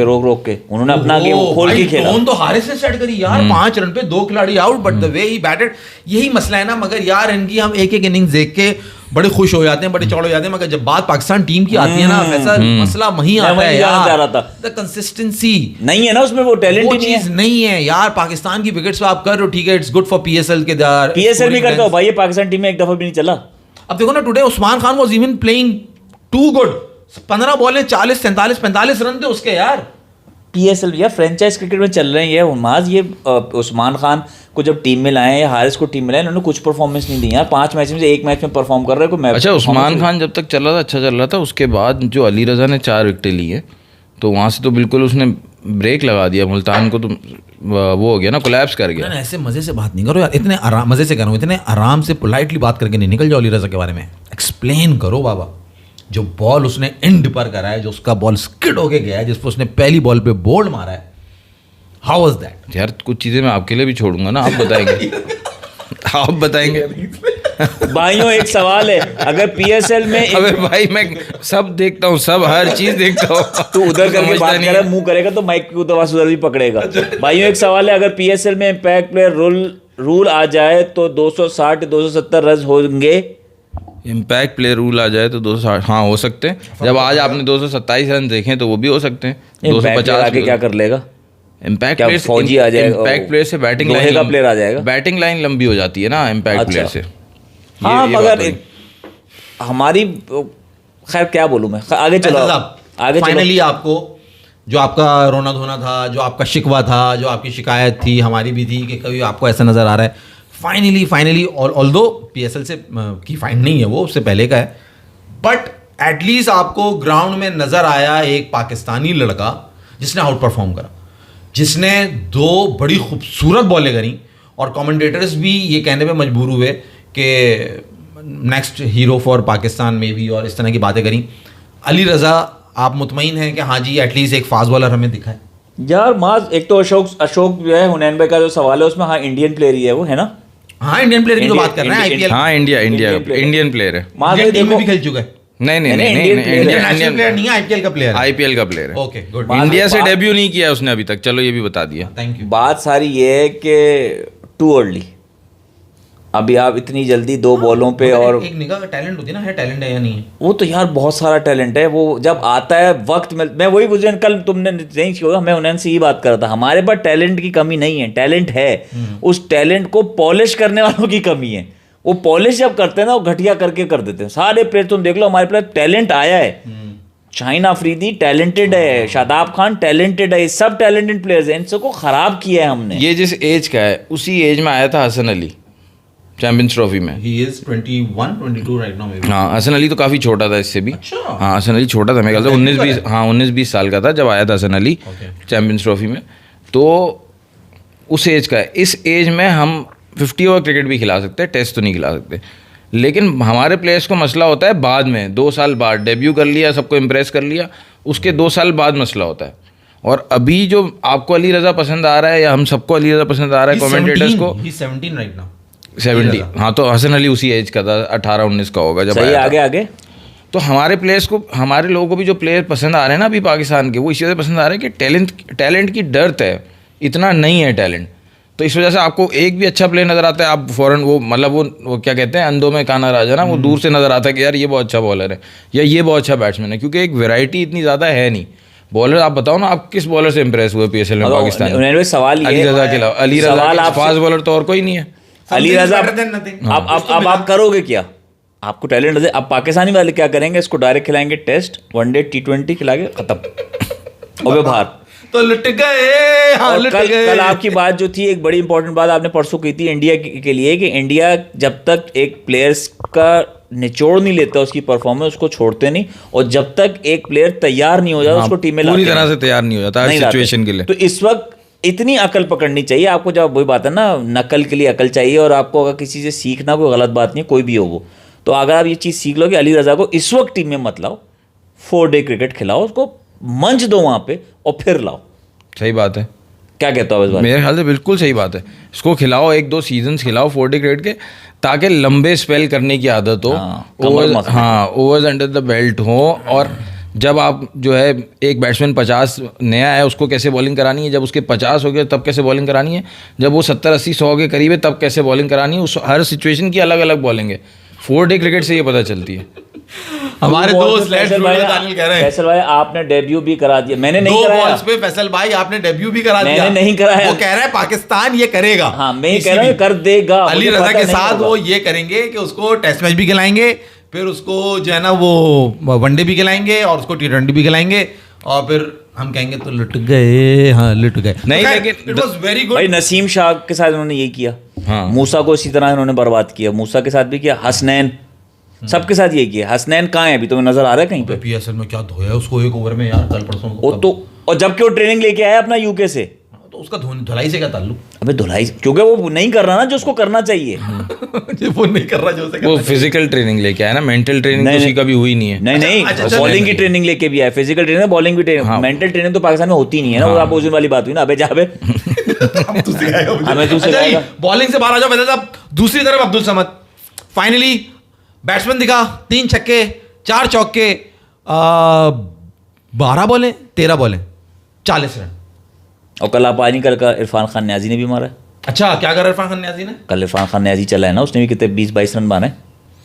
के उन्होंने अपना गेम खोल के खेला। टोन तो हारिस ने सेट करी यार, 5 रन पे 2 खिलाड़ी out, but the way he batted, यही मसला है ना। मगर यार इनकी हम एक एक इनिंग्स देख के बड़े खुश हो जाते हैं, बड़े चौड़ हो जाते हैं, मगर जब बात पाकिस्तान टीम की आती है ना, वैसा मसला वहीं आता है यार। द कंसिस्टेंसी नहीं है ना उसमें, वो टैलेंट ही नहीं है। नहीं है यार। पाकिस्तान की विकेट्स पे आप कर रहे हो, ठीक है, इट्स गुड फॉर पीएसएल के दार, पीएसएल भी करता हो भाई, ये पाकिस्तान टीम में एक दफा भी नहीं चला। अब देखो ना, today Usman Khan was even playing too good. 15 ball में 40 47 45 रन थे उसके यार। पीएसएल या फ्रेंचाइज क्रिकेट में चल रहे हैं ये उन्माद। ये उस्मान खान को जब टीम में लाए या हारिस को टीम में लाए, उन्होंने कुछ परफॉर्मेंस नहीं दी यार। 5 मैच में से 1 मैच में परफॉर्म कर रहे हैं। अच्छा, उस्मान खान जब तक चल रहा था अच्छा चल रहा था, उसके बाद जो अली रजा ने 4 विकेटें ली है, तो वहाँ से तो बिल्कुल उसने ब्रेक लगा दिया मुल्तान को, तो वो हो गया ना, कोलैप्स कर गया। ऐसे मजे से बात नहीं करो यार, इतने आराम मजे से करो, इतने आराम से पोलाइटली बात करके नहीं निकल जाओ अली रजा के बारे में। एक्सप्लेन करो बाबा, जो बॉल उसने एंड पर करा है, जो उसका बॉल स्किड होके गया है, जिस पर उसने पहली बॉल पे बोल्ड मारा है, हाउ वाज दैट? यार कुछ चीजें मैं आपके लिए भी छोड़ूंगा ना, आप बताएंगे। आप बताएंगे। भाइयों एक सवाल है, अगर पीएसएल में अबे भाई मैं सब देखता हूँ, सब हर चीज देखता हूँ। तू उधर करके बात कर रहा है, मुंह करेगा तो माइक की उधर उधर भी पकड़ेगा। भाइयों एक सवाल है, अगर पीएसएल में इम्पैक्ट प्लेयर रूल आ जाए तो 260 270 रन होंगे? इम्पैक्ट प्लेयर रूल आ जाए तो 260, हाँ हो सकते हैं। जब आज आपने 227 रन देखे तो वो भी हो सकते हैं। 250 आगे क्या कर लेगा? इम्पैक्ट क्या प्लेयर, फौजी आ जाएगा? इम्पैक्ट प्लेयर से बैटिंग लोहे का प्लेयर आ जाएगा? बैटिंग लाइन लंबी हो जाती है ना इम्पैक्ट प्लेयर से। हाँ मगर हमारी, खैर क्या बोलूं मैं, आगे चलो आगे। फाइनली आपको जो आपका रोना धोना था, जो आपका शिकवा था, जो आपकी शिकायत थी, हमारी भी थी कि कभी आपको ऐसा नज़र आ रहा है, फाइनली ऑल्दो पीएसएल से की फाइन नहीं है, वो उससे पहले का है, बट एटलीस्ट आपको ग्राउंड में नज़र आया एक पाकिस्तानी लड़का जिसने आउट परफॉर्म करा, जिसने 2 बड़ी खूबसूरत बॉलें करी, और कमेंटेटर्स भी ये कहने पे मजबूर हुए कि नेक्स्ट हीरो फॉर पाकिस्तान में भी, और इस तरह की बातें करी। अली रज़ा, आप मुतमईन हैं कि हाँ जी एटलीस्ट एक फास्ट बॉलर हमें दिखा है? यार माज, एक तो अशोक जो है, हुनैन भाई का जो सवाल है उसमें, हाँ इंडियन प्लेयर ही है वो, है ना? हाँ इंडियन प्लेयर की तो बात कर रहे हैं, आईपीएल। हाँ इंडियन प्लेयर है, इंडियन टीम में भी खेल चुका है। नहीं इंटरनेशनल प्लेयर नहीं है, आईपीएल का प्लेयर है। आईपीएल का प्लेयर है। Okay good. इंडिया से डेब्यू नहीं किया उसने अभी तक, चलो ये भी बता दिया। Thank you. बात सारी ये है कि टू अर्ली, अभी आप इतनी जल्दी 2 बॉलों पे, और एक निगाह का टैलेंट होती है ना, है टैलेंट है या नहीं है? वो तो यार बहुत सारा टैलेंट है, वो जब आता है वक्त में, मैं वही बुझे, कल तुमने नहीं छोड़ा, मैं उन्हें से ही बात कर रहा था, हमारे पास टैलेंट की कमी नहीं है, टैलेंट है, उस टैलेंट को पॉलिश करने वालों की कमी है। वो पॉलिश जब करते हैं ना, वो घटिया करके कर देते हैं सारे प्लेयर। तुम देख लो हमारे पास टैलेंट आया है, शाहीन अफरीदी टैलेंटेड है, शादाब खान टैलेंटेड है, सब टैलेंटेड प्लेयर्स हैं, इन सबको खराब किया है हमने। ये जिस एज का है उसी एज में आया था हसन अली चैंपियंस ट्रॉफी में। He is 21 22 right now maybe। हाँ हसन अली तो काफ़ी छोटा था इससे भी। अच्छा। हाँ हसन अली छोटा था, मेरे ख्याल से 19-20, हाँ 19-20 साल का था जब आया था हसन अली चैंपियंस ट्रॉफी में। तो उस एज का है, इस एज में हम 50 ओवर क्रिकेट भी खिला सकते हैं, टेस्ट तो नहीं खिला सकते। लेकिन हमारे प्लेयर्स को मसला होता है बाद में, 2 साल बाद डेब्यू कर लिया, सबको इम्प्रेस कर लिया, उसके 2 साल बाद मसला होता है। और अभी जो आपको अली रज़ा पसंद आ रहा है, या हम सबको अली रज़ा पसंद आ रहा है कमेंटेटर्स को, 17 right now। 70, हाँ तो हसन अली उसी एज का था, 18-19 का होगा जब आया था। आगे तो हमारे प्लेयर्स को, हमारे लोगों को भी जो प्लेयर पसंद आ रहे हैं ना अभी पाकिस्तान के, वो इसी वजह से पसंद आ रहे हैं कि टैलेंट की डर्थ है, इतना नहीं है टैलेंट। तो इस वजह से आपको एक भी अच्छा प्लेयर नज़र आता है, आप फ़ौरन वो मतलब वो क्या कहते हैं, अंधों में काना राजा ना, वो दूर से नज़र आता है कि यार ये बहुत अच्छा बॉलर है या ये बहुत अच्छा बैट्समैन है, क्योंकि एक वैरायटी इतनी ज़्यादा है नहीं बॉलर। आप बताओ ना, आप किस बॉलर से इंप्रेस हुए पीएसएल में पाकिस्तान में? सवाल अली रज़ा के अलावा, अली रज़ा फास्ट बॉलर तो और कोई नहीं है। अली रज़ा अब आप करोगे क्या? आपको टैलेंट है, अब पाकिस्तानी वाले क्या करेंगे? इसको डायरेक्ट खिलाएंगे टेस्ट, वनडे, T20 खिलाएंगे, खत्म हो गए बाहर। तो लुट गए, हाँ लुट गए। कल आपकी बात जो थी, एक बड़ी इंपॉर्टेंट बात आपने परसों की थी इंडिया के लिए, कि इंडिया जब तक एक प्लेयर्स का निचोड़ नहीं लेता उसकी परफॉर्मेंस, उसको छोड़ते नहीं, और जब तक एक प्लेयर तैयार नहीं हो जाता उसको टीम में पूरी तरह से तैयार नहीं हो जाता हर सिचुएशन के लिए। तो इस वक्त इतनी अकल पकड़नी चाहिए आपको, जब वही बात है ना, नकल के लिए अकल चाहिए, और आपको अगर किसी से सीखना कोई गलत बात नहीं है, कोई भी हो वो, तो अगर आप ये चीज़ सीख लो कि अली रज़ा को इस वक्त टीम में मत लाओ, 4 डे क्रिकेट खिलाओ, उसको मंच दो वहाँ पे और फिर लाओ। सही बात है। क्या कहते हो इस बार? मेरे ख्याल से बिल्कुल सही बात है। इसको खिलाओ 1-2 सीजन्स खिलाओ 40 क्रिकेट के, ताकि लंबे स्पेल करने की आदत हो, ओवर्स अंडर द बेल्ट हो। और जब आप जो है एक बैट्समैन 50 नया है, उसको कैसे बॉलिंग करानी है, जब उसके 50 हो गए तब कैसे बॉलिंग करानी है, जब वो 70-80-100 के करीब है तब कैसे बॉलिंग करानी है, उस हर सिचुएशन की अलग अलग बॉलिंग है। 4-डे क्रिकेट से ये पता चलती है। हमारे दोस्त फैसल भाई कह रहे हैं, फैसल भाई आपने डेब्यू भी करा दिया, मैंने नहीं 2 कराया। बॉल्स पे फैसल भाई आपने डेब्यू भी करा दिया, मैंने नहीं कराया। वो कह रहा है पाकिस्तान ये करेगा। हाँ, मैं ये कह रहा हूँ कर देगा। अली रजा के साथ वो ये करेंगे कि उसको टेस्ट मैच भी खिलाएंगे, फिर उसको जो है ना वो वनडे भी खिलाएंगे और उसको T20 भी खिलाएंगे, और फिर हम कहेंगे तो लुट गए, हाँ लुट गए। नहीं, तो लेकिन इट वाज वेरी गुड। भाई नसीम शाह के साथ उन्होंने ये किया, हाँ। मूसा को इसी तरह इन्होंने बर्बाद किया, मूसा के साथ भी किया, हसनैन सबके साथ ये किया। हसनैन कहाँ है अभी, तुम्हें नजर आ रहा है कहीं पे? PSL में क्या धोया है उसको एक ओवर में यार, कल परसों वो तो, और जबकि वो ट्रेनिंग लेके आया अपना यूके से, तो उसका धुलाई से क्या ताल्लुक? अबे धुलाई, क्योंकि वो नहीं कर रहा ना जो उसको करना चाहिए। वो नहीं कर रहा जो उसे वो फिजिकल ट्रेनिंग लेके आया ना, मेंटल ट्रेनिंग तो उसकी कभी हुई नहीं है। नहीं अच्छा, बॉलिंग की ट्रेनिंग लेके भी आया, फिजिकल ट्रेनिंग बॉलिंग भी ट्रेनिंग, मेंटल ट्रेनिंग तो पाकिस्तान में होती नहीं है ना। वो आप उस दिन वाली बात हुई ना, अबे जा बे बॉलिंग से बाहर आ जाओ। वैसे साहब दूसरी तरफ अब्दुल समद फाइनली बैट्समैन दिखा, 3 छक्के 4 चौके, 12 बॉलें 13 बॉलें 40 रन। और कल आप आज नहीं, कल का इरफान खान न्याजी ने भी मारा। अच्छा क्या कर इरफान खान न्याजी ने? कल इरफान खान न्याजी चला है ना, उसने भी कितने 20-22 रन मारे।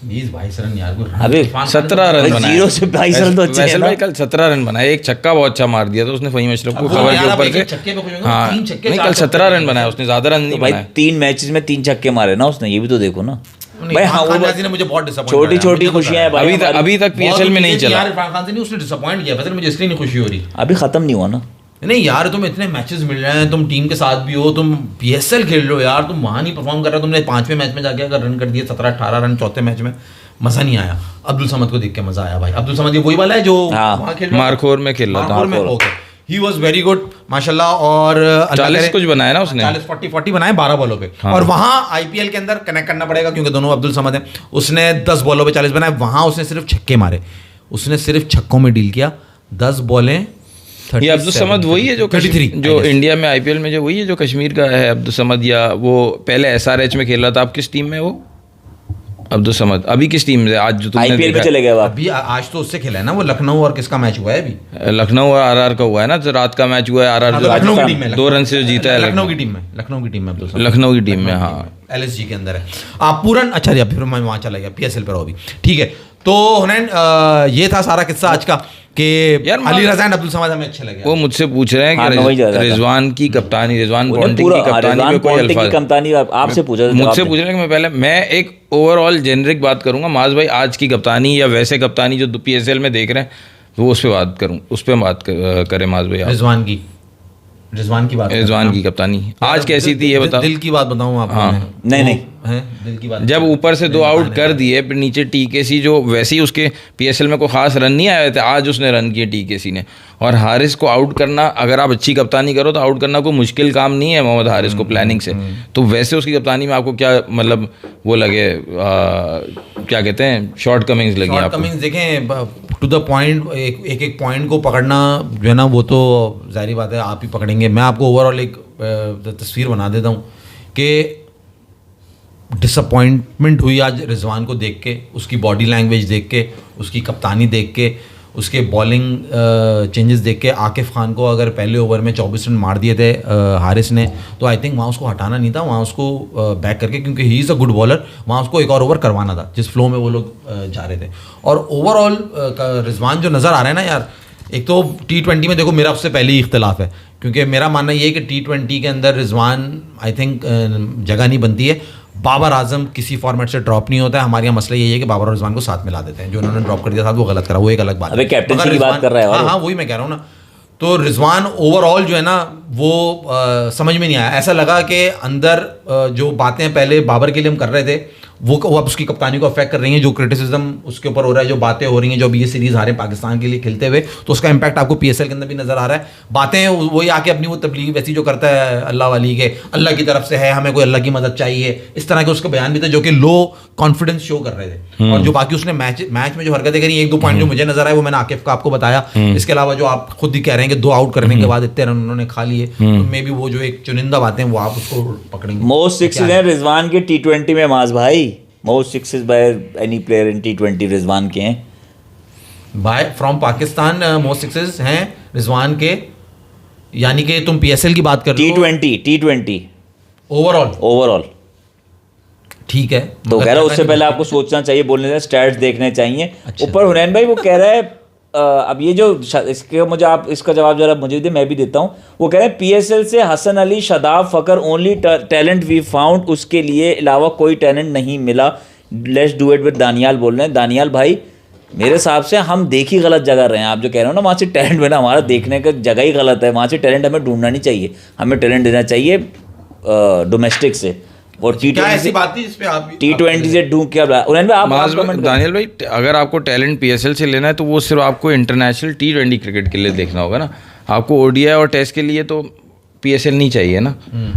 20-22 रन यार, अबे 17 रन बनाए, 0 से 22 रन तो अच्छे हैं ना। भाई कल 17 रन बनाए, एक छक्का बहुत अच्छा मार दिया था उसने फहीम अशरफ को कवर के ऊपर से। हाँ नहीं, कल 17 रन बनाए उसने, ज्यादा रन नहीं भाई बनाए। 3 मैचेस में 3 छक्के मारे ना उसने, ये भी तो देखो ना भाई। हाँ वो ने मुझे बहुत डिसअपॉइंट, छोटी छोटी खुशियां हैं भाई। अभी तक PSL में नहीं चला यार, इरफान खान से नहीं, उसने डिसअपॉइंट किया। वैसे मुझे इसलिए नहीं खुशी हो रही, अभी खत्म नहीं हुआ ना। नहीं यार, तुम इतने मैचेस मिल रहे हैं, तुम टीम के साथ भी हो, तुम PSL खेल रहे हो यार, तुम वहां नहीं परफॉर्म कर रहे हो। तुमने 5वें मैच में जाके अगर रन कर दिए 17-18 रन, 4थे मैच में मजा नहीं आया। अब्दुल समद को देख के मजा आया भाई। अब्दुल समद ये वही वाला है जो वहां खेल रहा था, मारखोर में खेल रहा था। ही वॉज वेरी गुड माशाल्लाह। और 40 कुछ बनाया ना उसने, 40 बनाए 12 बॉलों पे। हाँ। और वहां IPL के अंदर कनेक्ट करना पड़ेगा क्योंकि दोनों अब्दुल समद हैं, उसने 10 बॉलों पे 40 बनाए। वहां उसने सिर्फ छक्के मारे, उसने सिर्फ छक्कों में डील किया। 10 बॉलें। ये अब्दुल समद वही है जो 33 जो इंडिया में IPL में जो वही है जो कश्मीर का है अब्दुल समद, या वो पहले SRH में खेल रहा था। आप किस टीम में वो अब्दुल समद? अभी किस टीम से आज जो तुमने IPL में चले गए? अभी आज तो उससे खेला है ना वो, लखनऊ और किसका मैच हुआ है अभी? लखनऊ और RR का हुआ है ना, जो रात का मैच हुआ है। RR जो लखनऊ की टीम में 2 रन से जो जीता है, लखनऊ की टीम में, लखनऊ की टीम में अब्दुल समद, लखनऊ की टीम में। हाँ LSG के अंदर है। आप पूरन, अच्छा जी, फिर मैं वहाँ चला गया, PSL पर हो अभी, ठीक है। तो हुनैन ये था सारा किस्सा आज का कि अली रज़ा एंड अब्दुल समद हमें अच्छे लगे। वो मुझसे पूछ रहे हैं कि रिजवान की कप्तानी, रिजवान पॉन्टिंग की कप्तानी पे कोई अल्फाज, कप्तानी आपसे पूछा, मुझसे पूछ रहे हैं कि मैं एक ओवरऑल जेनरिक बात करूंगा। माज भाई आज की कप्तानी या वैसे कप्तानी जो PSL में देख रहे हैं, वो उस पर बात करूँ, उस पर बात करें माज भाई। रिजवान की बात, रिजवान की कप्तानी आज कैसी थी ये बताओ। दिल की बात बताऊं आपको? हाँ। नहीं दिल की बात। जब ऊपर से 2 आउट कर दिए, फिर नीचे TKC जो वैसे ही उसके PSL में कोई खास रन नहीं आए थे, आज उसने रन किए TKC ने। और हारिस को आउट करना, अगर आप अच्छी कप्तानी करो तो आउट करना कोई मुश्किल काम नहीं है मोहम्मद हारिस को प्लानिंग से। तो वैसे उसकी कप्तानी में आपको क्या मतलब वो लगे, क्या कहते हैं, शॉर्ट कमिंग्स लगी आपको? कमिंग्स देखें, टू द पॉइंट, एक पॉइंट को पकड़ना जो है ना, वो तो जाहिर बात है आप ही पकड़ेंगे। मैं आपको ओवरऑल एक तस्वीर बना देता हूँ कि डिसअपॉइंटमेंट हुई आज रिजवान को देख के, उसकी बॉडी लैंग्वेज देख के, उसकी कप्तानी देख के, उसके बॉलिंग चेंजेस देख के। आकिफ खान को अगर पहले ओवर में 24 रन मार दिए थे हारिस ने, तो आई थिंक वहाँ उसको हटाना नहीं था, वहाँ उसको बैक करके, क्योंकि he is a good bowler, वहाँ उसको एक और ओवर करवाना था जिस फ्लो में वो लोग जा रहे थे। और ओवरऑल रिजवान जो नज़र आ रहा है ना यार, एक तो T20 में देखो मेरा उससे पहले ही इख्तलाफ है, क्योंकि मेरा मानना ये है कि T20 के अंदर रिजवान आई थिंक जगह नहीं बनती है। बाबर आजम किसी फॉर्मेट से ड्रॉप नहीं होता है। हमारे यहाँ मसला यही है कि बाबर और रिजवान को साथ मिला देते हैं। जो उन्होंने ड्रॉप कर दिया था वो गलत करा, वो एक अलग बात है। कैप्टनसी की बात कर रहा है। हाँ, वही मैं कह रहा हूँ ना। तो रिजवान ओवरऑल जो है ना वो समझ में नहीं आया। ऐसा लगा कि अंदर जो बातें पहले बाबर के लिए हम कर रहे थे वो अब उसकी कप्तानी को अफेक्ट कर रही हैं, जो क्रिटिसिज्म उसके ऊपर हो रहा है, जो बातें हो रही हैं, जो अभी ये सीरीज हारे पाकिस्तान के लिए खेलते हुए, तो उसका इंपैक्ट आपको पीएसएल के अंदर भी नजर आ रहा है। बातें वही आके अपनी वो तबलीग वैसी जो करता है अल्लाह वाली के, अल्लाह की तरफ से है, हमें कोई अल्लाह की मदद चाहिए, इस तरह के उसके बयान भी थे जो कि लो कॉन्फिडेंस शो कर रहे थे। और जो बाकी उसने मैच में जो हरकतें करी, 1-2 पॉइंट जो मुझे नजर आए वो मैंने आकिफ का आपको बताया। इसके अलावा जो आप खुद ही कह रहे हैं कि 2 आउट करने के बाद इतने रन उन्होंने खा लिए, तो मे बी वो जो एक चुनिंदा बातें वो आप उसको पकड़ेंगे। मोस्ट सिक्सेस हैं रिजवान के T20 में माज भाई, most sixes by any player in T20 Rizwan के हैं। By from Pakistan most sixes हैं रिजवान के, यानी कि तुम पीएसएल की बात कर रहे हो। T20 ओवरऑल ठीक है, तो कह रहा है उससे पहले आपको सोचना चाहिए, बोलने से स्टैट्स देखने चाहिए। ऊपर हुनैन भाई वो कह रहा है अब ये जो इसके मुझे आप इसका जवाब जरा मुझे दे, मैं भी देता हूँ। वो कह रहे हैं पीएसएल से Hasan Ali, Shadab Fakhar only talent we found, उसके लिए अलावा कोई टैलेंट नहीं मिला, let's do it with Daniyal बोल रहे हैं। दानियाल भाई मेरे हिसाब से हम देख ही गलत जगह रहे हैं। आप जो कह रहे हो ना वहाँ से टैलेंट मिला, हमारा देखने का जगह ही गलत है। वहाँ से टैलेंट हमें ढूंढना नहीं चाहिए, हमें टैलेंट देना चाहिए डोमेस्टिक से। और T20 से ढूंढ क्या दानियल भाई, अगर आपको टैलेंट पीएसएल से लेना है तो वो सिर्फ आपको इंटरनेशनल T20 क्रिकेट के लिए देखना होगा ना। आपको ओडीआई और टेस्ट के लिए तो पीएसएल नहीं चाहिए ना।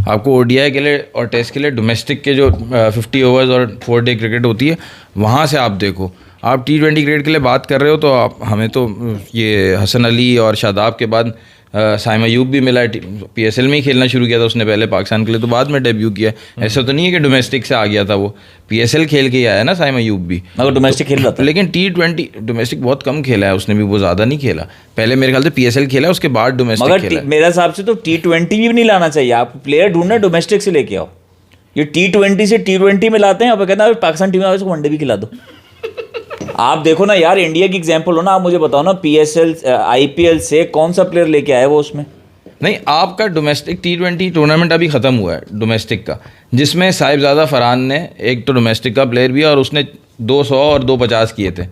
आपको ओडीआई के लिए और टेस्ट के लिए डोमेस्टिक के जो 50 ओवर्स और 4 डे क्रिकेट होती है वहाँ से आप देखो। आप T20 क्रिकेट के लिए बात कर रहे हो तो आप हमें तो ये हसन अली और शादाब के बाद साइम अयूब भी मिला है। पीएसएल में ही खेलना शुरू किया था उसने पहले पाकिस्तान के लिए, तो बाद में डेब्यू किया। ऐसा तो नहीं है कि डोमेस्टिक से आ गया था, वो पीएसएल खेल के ही आया ना साइम अयूब भी, मगर डोमेस्टिक खेल रहा था। लेकिन T20 डोमेस्टिक बहुत कम खेला है उसने भी, वो ज़्यादा नहीं खेला। पहले मेरे ख्याल से पीएसएल खेला, उसके बाद डोमेस्टिक खेला। मेरे हिसाब से तो T20 भी नहीं लाना चाहिए। आप प्लेयर ढूंढना डोमेस्टिक से लेके आओ। ये T20 से T20 में लाते हैं, अब कहना है पाकिस्तान टीम में वनडे भी खिला दो। आप देखो ना यार, इंडिया की एग्जांपल हो ना, आप मुझे बताओ ना पीएसएल आईपीएल से कौन सा प्लेयर लेके आया वो उसमें? नहीं, आपका डोमेस्टिक T20 टूर्नामेंट अभी ख़त्म हुआ है डोमेस्टिक का, जिसमें साहिबजादा फरहान ने, एक तो डोमेस्टिक का प्लेयर भी है और उसने 200 और 250 किए थे,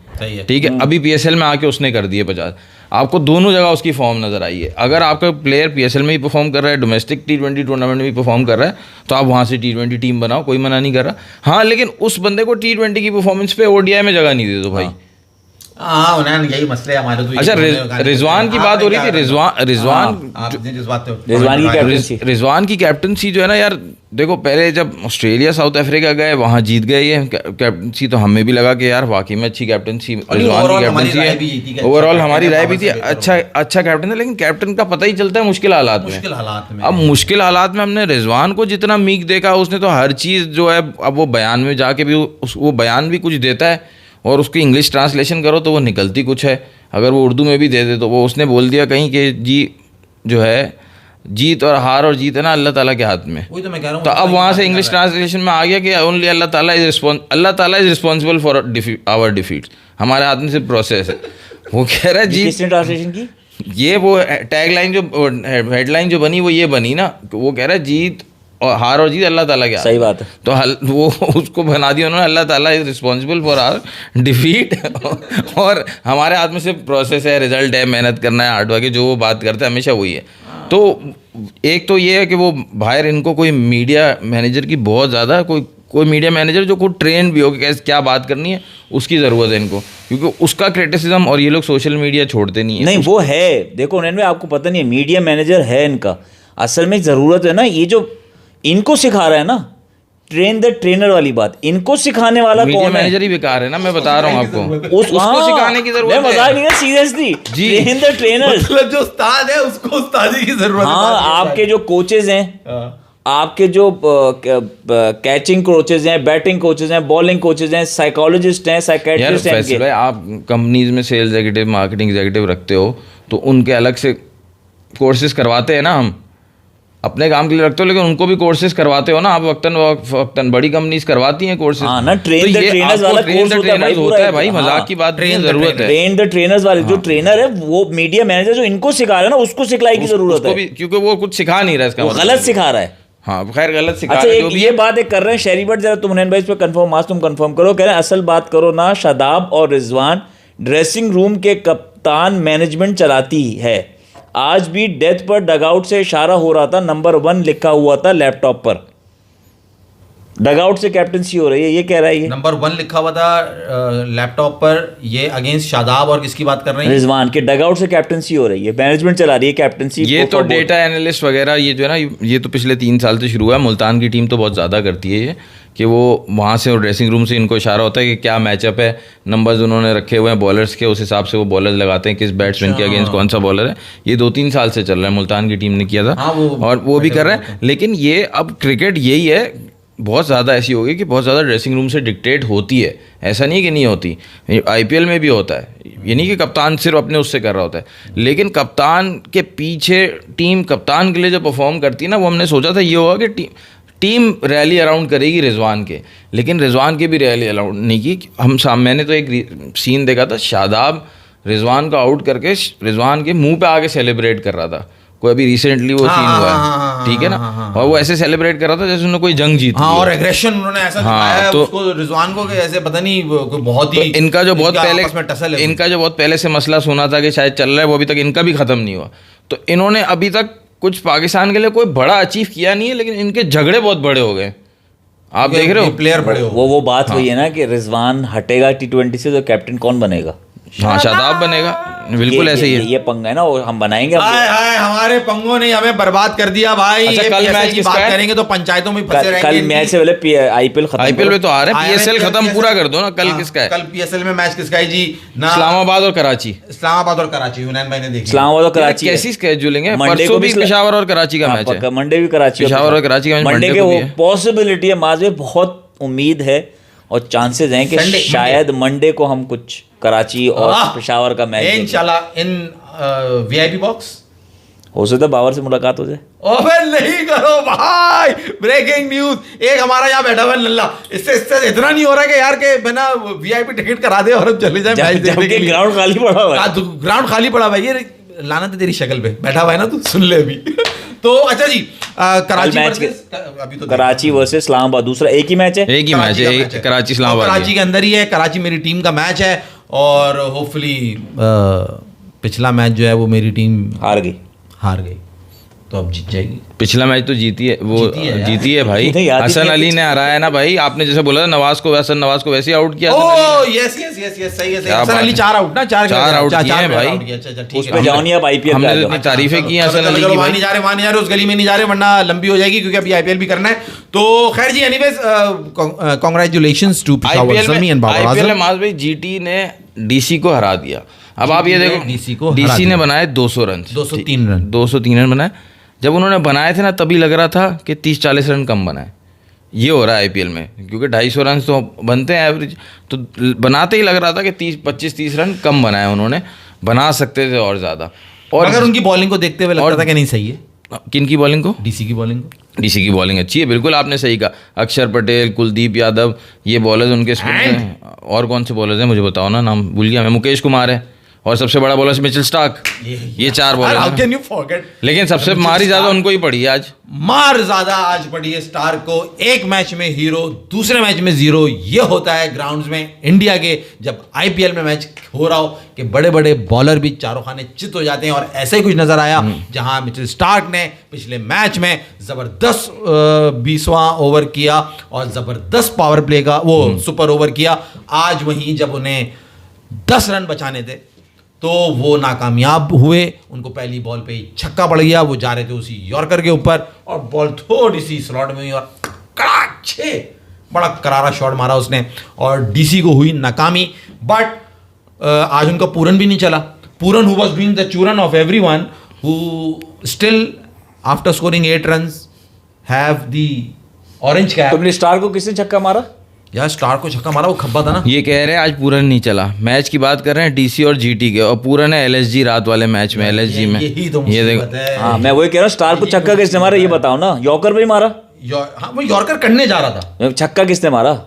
ठीक है। अभी पीएसएल में आके उसने कर दिए 50। आपको दोनों जगह उसकी फॉर्म नज़र आई है। अगर आपका प्लेयर पीएसएल में भी परफॉर्म कर रहा है, डोमेस्टिक T20 टूर्नामेंट में भी परफॉर्म कर रहा है, तो आप वहाँ से T20 टीम बनाओ, कोई मना नहीं कर रहा। हाँ, लेकिन उस बंदे को T20 की परफॉर्मेंस पे ओडीआई में जगह नहीं दे दो भाई। यही मसले हमारे तो। अच्छा, रिजवान की बात हो रही थी। रिजवान की कैप्टनसी जो है ना यार, देखो पहले जब ऑस्ट्रेलिया साउथ अफ्रीका गए वहाँ जीत गए ये कैप्टनसी, तो हमें भी लगा कि यार वाकई में अच्छी कैप्टनसी रिजवान की कैप्टनसी है। ओवरऑल हमारी राय भी थी, अच्छा कैप्टन है, लेकिन कैप्टन का पता ही चलता है मुश्किल हालात में। अब मुश्किल हालात में हमने रिजवान को जितना मीक देखा, उसने तो हर चीज़ जो है, अब वो बयान में जाके भी वो बयान भी कुछ देता है और उसकी इंग्लिश ट्रांसलेशन करो तो वो निकलती कुछ है। अगर वो उर्दू में भी दे दे तो वो उसने बोल दिया कहीं कि जी जो है जीत और हार और जीत है ना अल्लाह ताला के हाथ में। वही तो मैं कह रहा हूँ। तो अब वहाँ से इंग्लिश ट्रांसलेशन में आ गया कि only Allah Taala is responsible for our defeats. हमारे हाथ में सिर्फ प्रोसेस है। वो कह रहा है जी, किसने ट्रांसलेशन की? ये वो टैग लाइन जो हेडलाइन जो बनी वो ये बनी ना, वो कह रहा है जीत और हार और जीत अल्लाह ताला के हाथ। सही बात है। तो वो उसको बना दिया उन्होंने Allah Taala is responsible for our defeat और हमारे हाथ में सिर्फ प्रोसेस है, रिजल्ट है, मेहनत करना है, हार्ड वर्क है, जो वो बात करते हैं हमेशा वही है। तो एक तो ये है कि वो बाहर इनको कोई मीडिया मैनेजर की बहुत ज़्यादा कोई मीडिया मैनेजर जो कोई ट्रेन भी हो कि कैसे क्या बात करनी है उसकी ज़रूरत है इनको, क्योंकि उसका क्रिटिसिज्म और ये लोग सोशल मीडिया छोड़ते नहीं है। नहीं वो है, देखो उन्होंने आपको पता नहीं है, मीडिया मैनेजर है इनका असल में ज़रूरत है ना। ये जो इनको सिखा रहा है ना ट्रेन द ट्रेनर वाली बात, इनको सिखाने वाला कौन है? मैनेजर ही बेकार है ना, मैं बता रहा हूँ आपको। उसको सिखाने की जरूरत है। मजाक नहीं है, सीरियसली ट्रेन द ट्रेनर, मतलब जो उस्ताद है उसको उस्तादी की जरूरत है। हाँ, आपके जो कोचेज हैं, आपके जो कैचिंग कोचेज हैं, बैटिंग कोचेज हैं, बॉलिंग कोचेज हैं, साइकोलॉजिस्ट हैं, साइकियाट्रिस्ट हैं। आप कंपनीज में सेल्स एग्जीक्यूटिव, मार्केटिंग एग्जीक्यूटिव रखते हो तो उनके अलग से कोर्सेज करवाते हैं ना, हम अपने काम के लिए रखते हो, लेकिन उनको भी कोर्सेज करवाते हो ना आप वक्तन बड़ी कंपनीज करवाती हैं कोर्सेज। हाँ ना, ट्रेन द ट्रेनर्स वाला कोर्स होता है भाई, मजाक की बात नहीं, जरूरत है। ट्रेन द ट्रेनर्स वाले जो ट्रेनर है वो मीडिया मैनेजर जो इनको सिखा रहा है ना, उसको सिखलाई की जरूरत है, क्योंकि वो कुछ सिखा नहीं रहा, इसका गलत सिखा रहा है। हाँ खैर गलत सिखा रहा है। अच्छा, ये बात एक कर रहे हैं शहरी बट, जरा तुम हुनैन भाई इस पे कंफर्म तुम कंफर्म करो। कह रहे हैं असल बात करो ना, शादाब और रिजवान ड्रेसिंग रूम के कप्तान मैनेजमेंट चलाती है। आज भी डेथ पर डगआउट से इशारा हो रहा था, नंबर 1 लिखा हुआ था लैपटॉप पर। डगआउट से कैप्टनसी हो रही है, ये कह रहा है ये। नंबर 1 लिखा हुआ था लैपटॉप पर, ये अगेंस्ट शादाब और किसकी बात कर रहे हैं? रिजवान के डगआउट से कैप्टनसी हो रही है, मैनेजमेंट चला रही है कैप्टनसी। ये तो डेटा एनालिस्ट वगैरह ये जो है ना, ये तो पिछले 3 साल से शुरू हुआ है। मुल्तान की टीम तो बहुत ज़्यादा करती है ये, कि वो वहाँ से और ड्रेसिंग रूम से इनको इशारा होता है कि क्या मैचअप है, नंबर्स उन्होंने रखे हुए हैं बॉलर्स के, उस हिसाब से वो बॉलर्स लगाते हैं किस बैट्समैन के अगेंस्ट कौन सा बॉलर है। ये 2-3 साल से चल रहा है, मुल्तान की टीम ने किया था। और वो भी कर रहे हैं। लेकिन ये अब क्रिकेट यही है, बहुत ज़्यादा ऐसी हो गई कि बहुत ज़्यादा ड्रेसिंग रूम से डिक्टेट होती है। ऐसा नहीं है कि नहीं होती, IPL में भी होता है। ये नहीं कि कप्तान सिर्फ अपने उससे कर रहा होता है, लेकिन कप्तान के पीछे टीम कप्तान के लिए जो परफॉर्म करती है ना, वो हमने सोचा था ये होगा कि टीम रैली अराउंड करेगी रिजवान के, लेकिन रिजवान की भी रैली अराउंड नहीं की। मैंने तो एक सीन देखा था, शादाब रिजवान को आउट करके रिजवान के मुंह पे आके सेलिब्रेट कर रहा था। कोई अभी रिसेंटली वो सीन हुआ है, ठीक है ना, और वो ऐसे सेलिब्रेट कर रहा था जैसे उन्होंने कोई जंग जीती है। और एग्रेशन उन्होंने ऐसा दिखाया तो उसको रिजवान को कि ऐसे पता नहीं कोई बहुत ही तो इनका जो बहुत पहले से मसला सुना था कि शायद चल रहा है, वो अभी तक इनका भी खत्म नहीं हुआ। तो इन्होंने अभी तक कुछ पाकिस्तान के लिए कोई बड़ा अचीव किया नहीं है, लेकिन इनके झगड़े बहुत बड़े हो गए। आप देख रहे हो प्लेयर बड़े हो। वो बात वही है ना कि रिजवान हटेगा T20 से तो कैप्टन कौन बनेगा? हाँ, शादाब बनेगा, बिल्कुल ऐसे ही है। ये पंगा है ना, वो हम बनाएंगे। हाय हाय, हमारे पंगों ने हमें बर्बाद कर दिया भाई। अच्छा, कल मैच की बात करेंगे तो पंचायतों में फंसे रहेंगे। कल मैच से पहले IPL खत्म। IPL में तो आ रहे हैं, PSL खत्म पूरा कर दो ना। कल किसका है? कल PSL में मैच किसका है जी? इस्लामाबाद और कराची। इस्लामाबाद और कराची, हुनैन भाई ने देखा। इस्लामाबाद और कराची कैसी स्केड्यूलिंग है? परसों भी पेशावर और कराची का मैच है। मंडे भी कराची, पेशावर और कराची का मैच मंडे के पॉसिबिलिटी है, माज में बहुत उम्मीद है और चांसेस हैं कि शायद मंडे को हम कुछ कराची और पेशावर का मैच इंशाल्लाह इन VIP बॉक्स हो सकता है बाबर से मुलाकात हो जाए। ओए नहीं करो भाई, ब्रेकिंग न्यूज। एक हमारा यहाँ बैठा हुआ नल्ला, इससे इतना नहीं हो रहा कि यार के बिना VIP टिकट करा दे और हम चले जाए मैच देखने के लिए। ग्राउंड खाली पड़ा हुआ है, ग्राउंड खाली पड़ा हुआ है। ये लानत है तेरी शक्ल पे, बैठा हुआ है ना तू, सुन ले अभी। तो अच्छा जी, कराची वर्सेस इस्लामाबाद दूसरा एक ही मैच है। एक ही मैच है, कराची इस्लामाबाद। कराची के अंदर ही है, कराची मेरी टीम का मैच है और होपफुली पिछला मैच जो है वो मेरी टीम हार गई तो अब जीत जाएगी। पिछला मैच तो जीती है, वो जीती है भाई। हसन अली ने हराया ना भाई, आपने जैसे बोला था नवाज को वैसे ही आउट किया। ओह यस सही है। हसन अली 4 आउट ना, 4 आउट किए हैं भाई। अच्छा ठीक है, जाओ नहीं, अब IPL हमने इतनी तारीफें की हसन अली की। वहां नहीं जा रहे, उस गली में नहीं जा रहे, वरना लंबी हो जाएगी क्योंकि अभी IPL भी करना है। तो खैर जी, anyways congratulations to Peshawar Zalmi and Babar Azam. IPL में माज भाई GT ने DC को हरा दिया। अब आप ये देखो, DC ने बनाए 200 रन, 203 रन बनाए। जब उन्होंने बनाए थे ना, तभी लग रहा था कि 30-40 रन कम बनाए। ये हो रहा है IPL में, क्योंकि 250 रन तो बनते हैं एवरेज, तो बनाते ही लग रहा था कि 25-30 रन कम बनाए उन्होंने, बना सकते थे और ज़्यादा। और अगर उनकी बॉलिंग को देखते हुए लगता था कि नहीं सही है। किन की बॉलिंग को? DC की बॉलिंग। DC की बॉलिंग अच्छी है, बिल्कुल आपने सही कहा। अक्षर पटेल, कुलदीप यादव, ये बॉलर्स उनके स्पिन में। और कौन से बॉलर्स हैं मुझे बताओ ना, नाम भूल गया मैं। मुकेश कुमार है और सबसे बड़ा बॉलर मिचेल स्टार्क। ये 4 bowler how can you forget. लेकिन सबसे मारी ज्यादा उनको ही पड़ी आज। मार ज्यादा आज पड़ी है स्टार्क को। एक मैच में हीरो, दूसरे मैच में 0। ये होता है ग्राउंड्स में इंडिया के, जब IPL में मैच हो रहा हो कि बड़े बड़े बॉलर भी चारों खाने चित हो जाते हैं। और ऐसा ही कुछ नजर आया जहां मिचेल स्टार्क ने पिछले मैच में जबरदस्त 20वां ओवर किया और जबरदस्त पावर प्ले का वो सुपर ओवर किया। आज वहीं जब उन्हें 10 रन बचाने थे तो वो नाकामयाब हुए। उनको पहली बॉल पे ही छक्का पड़ गया। वो जा रहे थे उसी यॉर्कर के ऊपर और बॉल थोड़ी सी स्लॉट में हुई और कड़ाक बड़ा करारा शॉट मारा उसने और DC को हुई नाकामी। बट आज उनका पूरन भी नहीं चला। पूरन हु वाज डूइंग द चूरन of everyone who still after scoring 8 runs have the orange cap. तुमने स्टार को किसने छक्का मारा? यार स्टार को छक्का मारा, वो खब्बा था ना। ये कह रहे हैं आज पूरन नहीं चला। मैच की बात कर रहे हैं DC और GT के, और पूरन है LSG रात वाले मैच में। LSG में ये देखो। हाँ, मैं वही कह रहा हूँ, स्टार को छक्का किसने मारा ये बताओ ना। यॉर्कर भी मारा? हाँ, वो यॉर्कर करने जा रहा था। छक्का किसने मारा?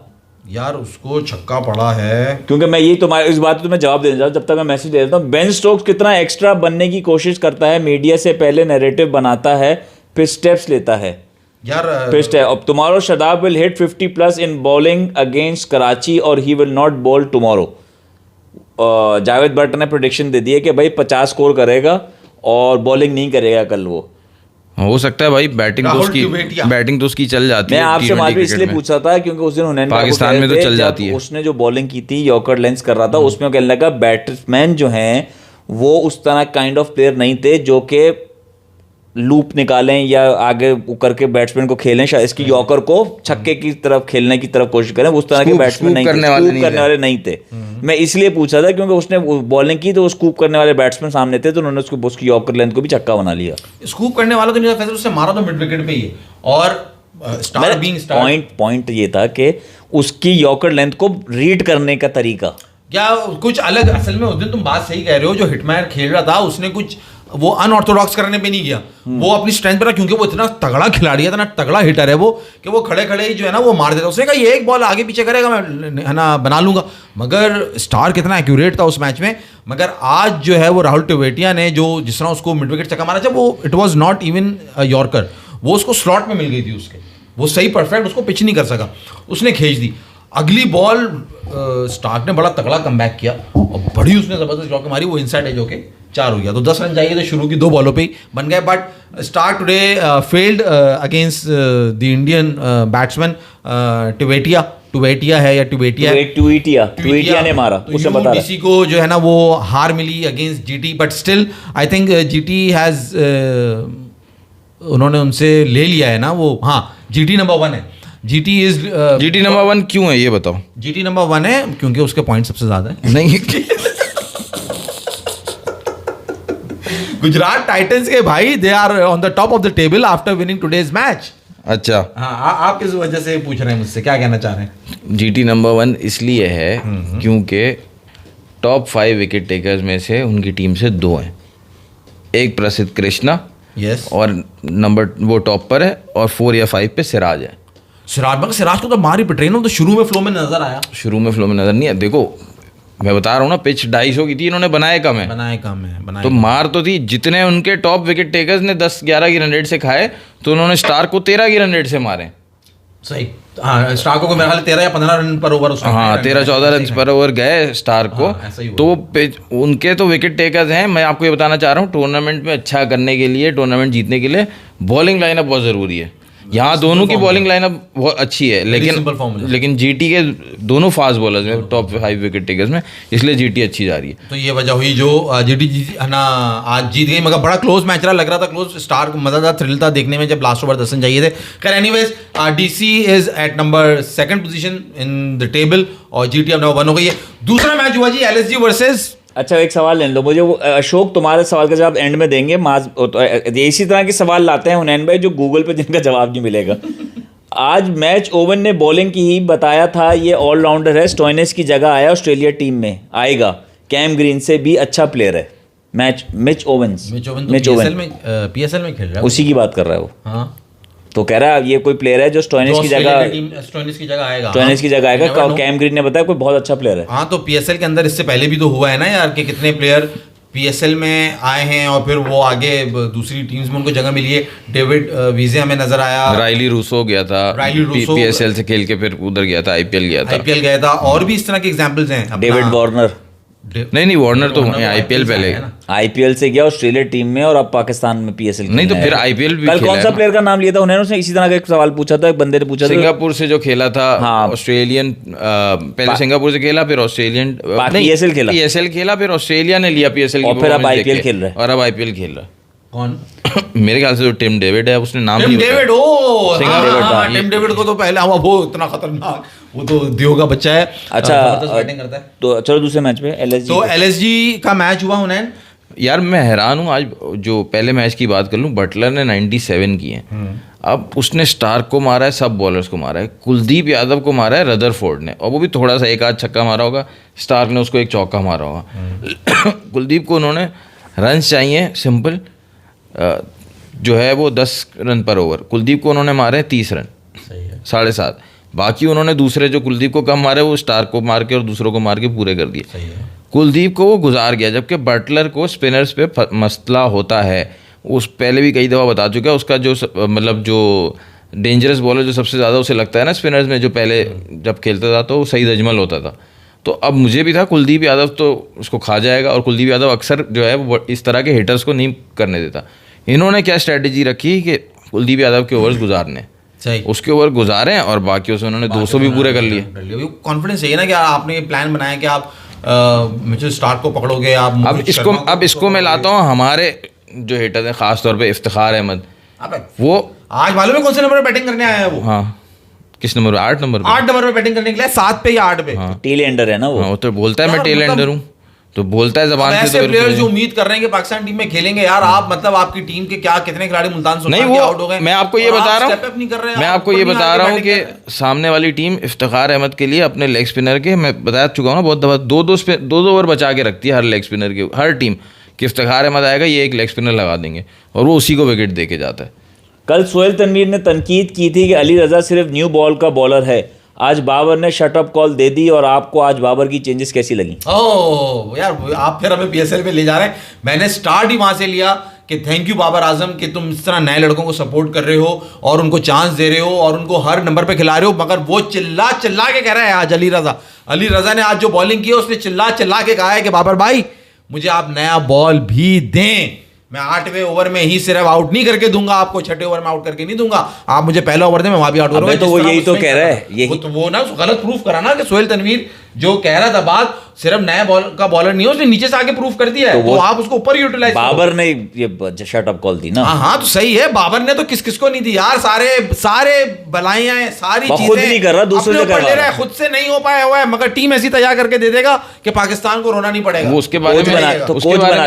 यार उसको छक्का पड़ा है। क्योंकि मैं यही तुम्हारे इस बात तो मैं जवाब देना चाहता हूँ जब तक मैं मैसेज दे देता हूँ। बेन स्टोक्स कितना एक्स्ट्रा बनने की कोशिश करता है, मीडिया से पहले नैरेटिव बनाता है, फिर स्टेप्स लेता है यार। पिस्ट है। अब tomorrow Shadab will hit 50+ in bowling against Karachi और he will not bowl tomorrow. Javed Bhatt ने प्रेडिक्शन दे दी है कि भाई 50 स्कोर करेगा और बॉलिंग नहीं करेगा कल वो। हो सकता है भाई, बैटिंग तो उसकी चल जाती है। मैं आपसे मालूम इसलिए पूछा था क्योंकि उस दिन हुनैन पाकिस्तान में तो चल जाती है। उसने जो बॉलिंग की थी, यॉर्कर लेंस कर रहा था, उसमें कहने लगा बैट्समैन जो हैं वो उस तरह काइंड ऑफ प्लेयर नहीं थे जो कि लूप निकालें या आगे करके बैट्समैन को खेलें, शायद इसकी यॉर्कर को छक्के की तरफ खेलने की तरफ कोशिश करें, उस तरह के बैट्समैन नहीं थे, स्कूप करने वाले नहीं थे। मैं इसलिए पूछा था क्योंकि उसने बॉलिंग की तो वो स्कूप करने वाले बैट्समैन सामने थे, तो उन्होंने उसकी यॉर्कर लेंथ को भी छक्का बना लिया। स्कूप करने वाला तो नहीं था, फैसला उसने मारा तो मिड विकेट पे ही है। और पॉइंट ये था कि उसकी यॉर्कर लेंथ को रीड करने का तरीका क्या कुछ अलग। असल में उस दिन तुम बात सही कह रहे हो, जो हिटमैन खेल रहा था उसने कुछ वो अनऑर्थोडॉक्स करने पे नहीं गया, वो अपनी स्ट्रेंथ पर, क्योंकि वो इतना तगड़ा खिलाड़ी है, इतना तगड़ा हिटर है वो, कि वो खड़े खड़े ही जो है ना वो मार देता। उसने कहा ये एक बॉल आगे पीछे करेगा मैं है ना बना लूंगा। मगर स्टार कितना एक्यूरेट था उस मैच में। मगर आज जो है वो राहुल टेवेटिया ने जो जिस तरह उसको मिड विकेट चक्का मारा, जब वो it was not even yorker, वो उसको स्लॉट में मिल गई थी उसके, वो सही परफेक्ट उसको पिच नहीं कर सका, उसने खींच दी। अगली बॉल स्टार्क ने बड़ा तगड़ा कमबैक किया और बड़ी उसने जबरदस्त चौके मारी, वो इनसाइड एज होके 4 हो गया। तो 10 रन चाहिए थे, शुरू की 2 बॉलों पे ही बन गए। But Starc today failed against the Indian batsman Tewatia है या टुवेटिया ने मारा, उसे बता रहा। डीसी को जो है ना वो हार मिली against GT, but still I think GT has उन्होंने उनसे ले लिया है ना वो। हाँ, जीटी नंबर 1 है। जीटी नंबर 1 क्यों है ये बताओ? जीटी नंबर 1 है क्योंकि उसके पॉइंट सबसे ज्यादा है। नहीं गुजरात टाइटंस के भाई, they are on the top of the table after winning today's match. अच्छा, हाँ, आप किस वजह से पूछ रहे हैं मुझसे, क्या कहना चाह रहे हैं? जीटी नंबर 1 इसलिए है क्योंकि टॉप 5 विकेट टेकर्स में से उनकी टीम से 2 हैं, एक प्रसिद्ध कृष्णा और नंबर वो टॉप पर है, और 4 या 5 पे सिराज है। सिराज को तो मार ही पिट तो शुरू में फ्लो में नजर आया। शुरू में फ्लो में नजर नहीं है। देखो मैं बता रहा हूँ ना, पिच 250 की थी, इन्होंने बनाए कम है। तो मार तो थी, जितने उनके टॉप विकेट टेकर्स ने 10-11 की रन रेट से खाए, तो उन्होंने स्टार को 13 की रन रेट से मारे। सही, हाँ, स्टार को मेरे ख्याल 13 या 15 रन पर ओवर, हाँ 13-14 रन पर ओवर गए स्टार को। तो उनके तो विकेट टेकर्स हैं। मैं आपको ये बताना चाह रहा हूँ, टूर्नामेंट में अच्छा करने के लिए, टूर्नामेंट जीतने के लिए बॉलिंग लाइनअप बहुत ज़रूरी है। यहाँ दोनों की बॉलिंग लाइनअप बहुत अच्छी है, लेकिन जीटी के दोनों फास्ट बॉलर्स हैं टॉप 5 विकेट टेकर्स में, इसलिए जीटी अच्छी जा रही है। तो ये वजह हुई जो जीटी ना आज जीत गई। मगर बड़ा क्लोज मैच रहा, लग रहा था क्लोज। स्टार को मज़ेदार थ्रिल था देखने में जब लास्ट ओवर 10 रन चाहिए थे। खैर anyways, DC is at number 2nd position in the table और जीटी अब नंबर 1 हो गई है। दूसरा मैच हुआ जी एलएसजी वर्सेस। अच्छा, एक सवाल ले लो मुझे, वो अशोक तुम्हारे सवाल का जवाब एंड में देंगे। इसी तरह के सवाल लाते हैं हुनैन भाई जो गूगल पे जिनका जवाब नहीं मिलेगा। आज मैच ओवन ने बॉलिंग की ही बताया था, ये ऑलराउंडर है, स्टोइनिस की जगह आया, ऑस्ट्रेलिया टीम में आएगा, कैम ग्रीन से भी अच्छा प्लेयर है। मिच ओवेंस पीएसएल में खेल रहा है, उसी की बात कर रहा है वो। हाँ, तो कह रहा है ये कोई प्लेयर है जो स्टोइनिस की जगह आएगा। कैम ग्रीन ने बताया कोई बहुत अच्छा प्लेयर है। हाँ, तो पीएसएल के अंदर इससे पहले भी तो हुआ है ना यार, कि कितने प्लेयर पीएसएल में आए हैं और फिर वो आगे दूसरी टीम्स में उनको जगह मिली है। डेविड वीजे हमें नजर आया, राइली रूसो गया था, पीएसएल से खेल के फिर उधर गया था, आईपीएल गया था। और भी इस तरह के एग्जांपल्स हैं। डेविड वार्नर, नहीं वार्नर तो आईपीएल पहले, आईपीएल से गया ऑस्ट्रेलिया टीम में और अब पाकिस्तान में पीएसएल नहीं, तो फिर आईपीएल भी कल कौन सा प्लेयर का नाम लिया था उन्होंने? उसने इसी तरह का एक सवाल पूछा था, एक बंदे ने पूछा था, सिंगापुर से जो खेला था। हाँ, ऑस्ट्रेलियन, पहले सिंगापुर से खेला, फिर ऑस्ट्रेलियन पीएसएल खेला, फिर ऑस्ट्रेलिया ने लिया पीएसएल की, और फिर अब आईपीएल खेल रहा है। और अब आईपीएल खेल रहा है। कौन? मेरे ख्याल से जो टिम डेविड है, उसने नाम टिम डेविड टिम डेविड को तो पहले वो इतना खतरनाक, वो तो दियो का बच्चा है। अच्छा, बैटिंग करता है। तो चलो दूसरे मैच पे एलएसजी का मैच हुआ हुनैन। यार मैं हैरान हूँ, आज जो पहले मैच की बात कर लूँ, बटलर ने 97 किए। अब उसने स्टार्क को मारा है, सब बॉलर्स को मारा है, कुलदीप यादव को मारा है रदरफोर्ड ने, और वो भी थोड़ा सा एक आध छक्का मारा होगा, स्टार्क ने उसको एक चौका मारा होगा। कुलदीप को उन्होंने रन चाहिए सिंपल, जो है वो 10 रन पर ओवर, कुलदीप को उन्होंने मारे 30 रन, 7.5। बाकी उन्होंने दूसरे जो कुलदीप को कम मारे वो स्टार्क को मार के और दूसरों को मार के पूरे कर दिए। कुलदीप को वो गुजार गया, जबकि बटलर को स्पिनर्स पे मसला होता है। उस पहले भी कई दफ़ा बता चुका है, उसका जो मतलब जो डेंजरस बॉलर जो सबसे ज़्यादा उसे लगता है ना स्पिनर्स में, जो पहले जब खेलता था तो सईद अजमल होता था। तो अब मुझे भी था कुलदीप यादव तो उसको खा जाएगा, और कुलदीप यादव अक्सर जो है वो इस तरह के हिटर्स को नहीं करने देता, इन्होंने क्या स्ट्रेटेजी रखी कि कुलदीप यादव के ओवर्स गुजारने, सही, उसके ओवर गुजारे और बाकियों से उन्होंने 200 भी पूरे कर लिए। कॉन्फिडेंस चाहिए ना कि आपने प्लान बनाया कि आप मिचेल स्टार्क को पकड़ोगे आप। अब इसको मैं लाता हूँ हमारे जो हिटर हैं, खास तौर पे इफ्तिखार अहमद, वो आज मालूम है कौन से नंबर पे बैटिंग करने आया है वो? हाँ, किस नंबर पे? 8 नंबर पे। 8 नंबर पे बैटिंग करने के लिए, 7 पे या 8 पे। टेल एंडर है ना वो। हाँ, वो तो बोलता है मैं टेल एंडर हूँ, तो बोलता है जबान से। ऐसे तो प्लेयर्स जो उम्मीद कर रहे हैं कि पाकिस्तान टीम में खेलेंगे यार, आप मतलब आपकी टीम के क्या कितने खिलाड़ी मुल्तान नहीं, सुल्तान के आउट हो गए। मैं आपको ये बता रहा हूँ, मैं आपको ये बता रहा हूँ कि सामने वाली टीम इफ्तिखार अहमद के लिए अपने लेग स्पिनर के, मैं बता चुका हूँ ना बहुत दफा, 2 ओवर बचा के रखती है हर लेग स्पिनर के, हर टीम कि इफ्तिखार अहमद आएगा, ये एक लेग स्पिनर लगा देंगे और वो उसी को विकेट दे के जाता है। कल सोहेल तनवीर ने तनकीद की थी कि अली रज़ा सिर्फ न्यू बॉल का बॉलर है, आज बाबर ने शटअप कॉल दे दी, और आपको आज बाबर की चेंजेस कैसी लगी? ओह यार, आप फिर हमें पीएसएल पे ले जा रहे हैं। मैंने स्टार्ट ही वहां से लिया कि थैंक यू बाबर आजम कि तुम इस तरह नए लड़कों को सपोर्ट कर रहे हो और उनको चांस दे रहे हो और उनको हर नंबर पे खिला रहे हो। मगर वो चिल्ला चिल्ला के कह रहा है आज अली रज़ा ने आज जो बॉलिंग की है उसने चिल्ला चिल्ला के कहा है कि बाबर भाई मुझे आप नया बॉल भी दें, मैं 8वें ओवर में ही सिर्फ आउट नहीं करके दूंगा आपको, 6ठे ओवर में आउट करके नहीं दूंगा, आप मुझे पहला ओवर दें, मैं वहां भी आउट करूंगा। तो वो यही तो कह रहा है, यही वो ना गलत प्रूफ करा ना कि सोहेल तनवीर जो कह रहा था बात सिर्फ नया बॉल का बॉलर नहीं है, उसने नीचे से आके प्रूफ कर दिया है, तो आप उसको ऊपर यूटिलाइज। बाबर ने ये शटअप कॉल दी ना। हाँ तो सही है, बाबर ने तो किस को नहीं दी यार, सारे बलाइयां सारी चीजें खुद नहीं कर रहा, दूसरे से कर रहा है, खुद से नहीं हो पाया हुआ है, मगर टीम ऐसी तैयार करके दे देगा कि पाकिस्तान को रोना नहीं पड़ेगा। वो उसके बारे में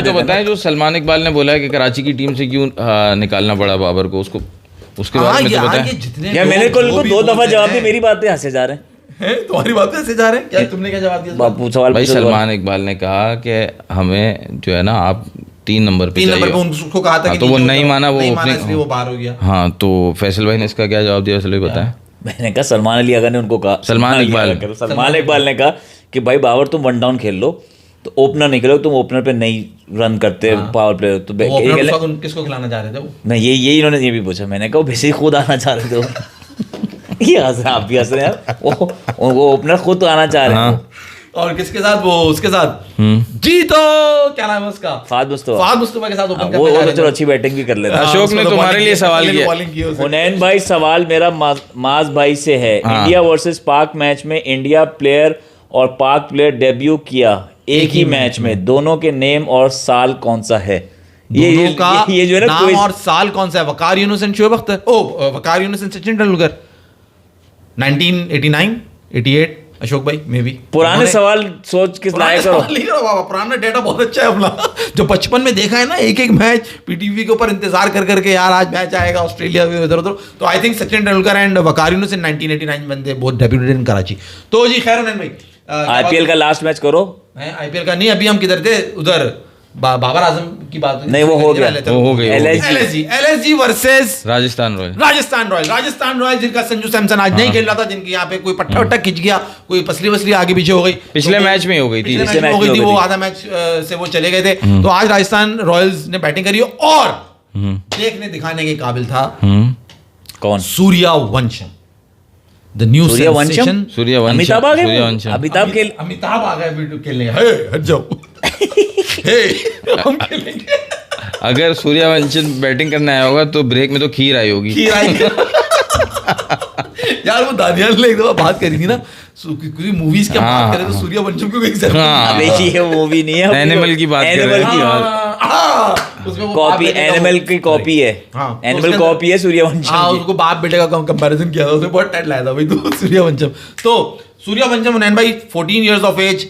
तो बताएं जो सलमान इकबाल ने बोला है कि कराची की टीम से क्यों निकालना पड़ा बाबर को, उसके बारे में तो बताएं। यार मैंने कल को 2 दफा जवाब दी, मेरी बातें हंसे जा रहे हैं। तुम्हारी बात से जा रहे हैं क्या? तुमने क्या जवाब दिया? बापू सवाल भाई सलमान इकबाल ने कहा कि हमें जो है ना आप 3 नंबर पे उनको कहा था कि तो वो नहीं माना, वो बाहर हो गया। हाँ, तो फैसल भाई ने इसका क्या जवाब दिया चलो बताएं। मैंने कहा सलमान अली अगर ने उनको कहा, सलमान इकबाल ने कहा कि भाई बाबर तुम 1 डाउन खेल लो, तो ओपनर नहीं खेलो, तुम ओपनर पे नहीं रन करते पावर प्ले, तो किसको खिलाना चाह रहे थे वो? नहीं, ये इन्होंने ये भी पूछा, मैंने कहा बेसिक खुद आना चाह रहे थे ये हंस रहे, आप भी हंस रहे हैं यार, वो ओपनर खुद आना चाह रहे हैं। और किसके साथ? वो उसके साथ जी, तो क्या नाम है उसका? फाद मुस्तफा के साथ ओपन वो तो चलो अच्छी बैटिंग भी कर लेता। अशोक ने तुम्हारे लिए सवाल किया। हुनैन भाई सवाल मेरा माज भाई से है। इंडिया वर्सेस पाक मैच में इंडिया प्लेयर और पाक प्लेयर डेब्यू किया एक ही मैच में, दोनों के नेम और साल कौन सा है? ये जो है ना नाम और साल कौन सा है? वकार यूनुस एंड शोएब अख्तर। वकार यूनुस एंड सचिन तेंदुलकर 1989, 88। अशोक भाई मे भी पुराने सवाल सोच के लाया करो। पुराना डेटा बहुत अच्छा है अपना, जो 55 में देखा है ना एक मैच पीटीवी के ऊपर इंतजार कर करके यार आज मैच आएगा ऑस्ट्रेलिया में इधर उधर, तो I think Sachin Tendulkar and Waqar Younis in 1989 बंदे बहुत डेब्यूटेड इन कराची। तो जी खैर हुनैन भाई, आईपीएल का लास्ट मैच करो। आईपीएल का नहीं, अभी हम किधर थे? उधर बाबर आजम की बात नहीं, वो हो गया। एलएसजी वर्सेस राजस्थान रॉयल जिनका संजू सैमसन आज नहीं खेल रहा था, जिनकी यहाँ पे कोई पट्टा वट्टा खिंच गया, कोई पसली वसली आगे पीछे हो गई, पिछले मैच में हो गई थी, वो आधा मैच से वो चले गए थे। तो आज राजस्थान रॉयल्स ने बैटिंग करी और देखने दिखाने के काबिल था। कौन? Suryavansham, the new sensation. Amitabh आ गए, अमिताभ आ गए खेलने। हट जाओ हम खेलेंगे। अगर सूर्यवंशम बैटिंग करने आया होगा तो ब्रेक में तो खीर आई होगी। यार वो दानियाल ने एक दफा बात करी थी ना, किसी मूवीज की बात करें तो सूर्यवंशम को ये मूवी नहीं है, एनिमल की बात कर रहे हैं, कॉपी एनिमल की कॉपी है, एनिमल कॉपी है सूर्यवंशम। हाँ, उसको बाप बेटे का कंपैरिजन किया था, उसने बहुत टाइट लाया था भाई। तो सूर्यवंशम हुनैन भाई 14 इयर्स ऑफ एज,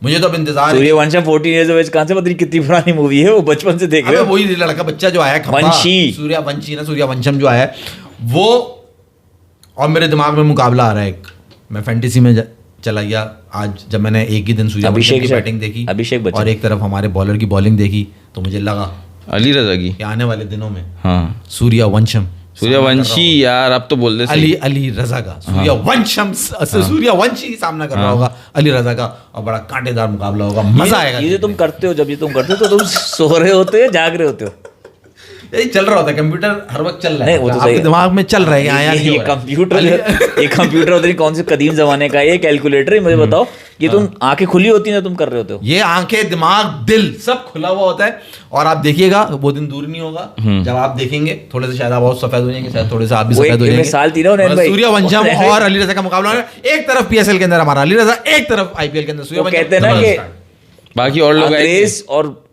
मुझे तो अब इंतजार। सूर्यवंशम 14 इयर्स ऑफ एज कहां से? पता नहीं कितनी पुरानी मूवी है वो, बचपन से देख रहे हो। वही लड़का बच्चा जो आया सूर्यवंशम जो आया वो, और मेरे दिमाग में मुकाबला आ रहा है एक, मैं फैंटेसी में चला गया आज जब मैंने एक ही दिन सूर्यवंशम की बैटिंग देखी, अभिषेक बच्चन, और एक तरफ हमारे बॉलर की बॉलिंग देखी, तो मुझे लगा अली रजा की आने वाले दिनों में सूर्यवंशी यार अब तो बोल दे अली रजा का सूर्यवंशी सामना कर रहा होगा अली रजा का, और बड़ा कांटेदार मुकाबला होगा, मजा आएगा। ये तुम करते हो, जब ये तुम करते हो तो तुम सो रहे होते हो, जाग रहे होते हो? यही चल रहा होता है, कंप्यूटर हर वक्त चल रहा है, नहीं, वो तो आपके सही है। दिमाग में चल रहा है यहाँ नहीं ये हो रहा है। कंप्यूटर होता है कौन से कदीम जमाने का, ये कैलकुलेटर है। मुझे बताओ, ये तुम आंखें खुली होती है तुम कर रहे होते हो? ये आंखें, दिमाग, दिल सब खुला हुआ होता है। और आप देखिएगा वो दिन दूर नहीं होगा जब आप देखेंगे थोड़े से शायद आप बहुत सफेद हो जाएंगे, शायद थोड़े से आप भी वो सफेद हो एक जाएंगे। साल तीनों उन्नयन भाई, सूर्यवंशम और अली रजा का मुकाबला होना है। एक तरफ पीएसएल के अंदर हमारा अली रजा, एक तरफ आईपीएल के अंदर वो सूर्यवंशम। कहते हैं ना कि बाकी और लोग आएंगे। अंग्रेज और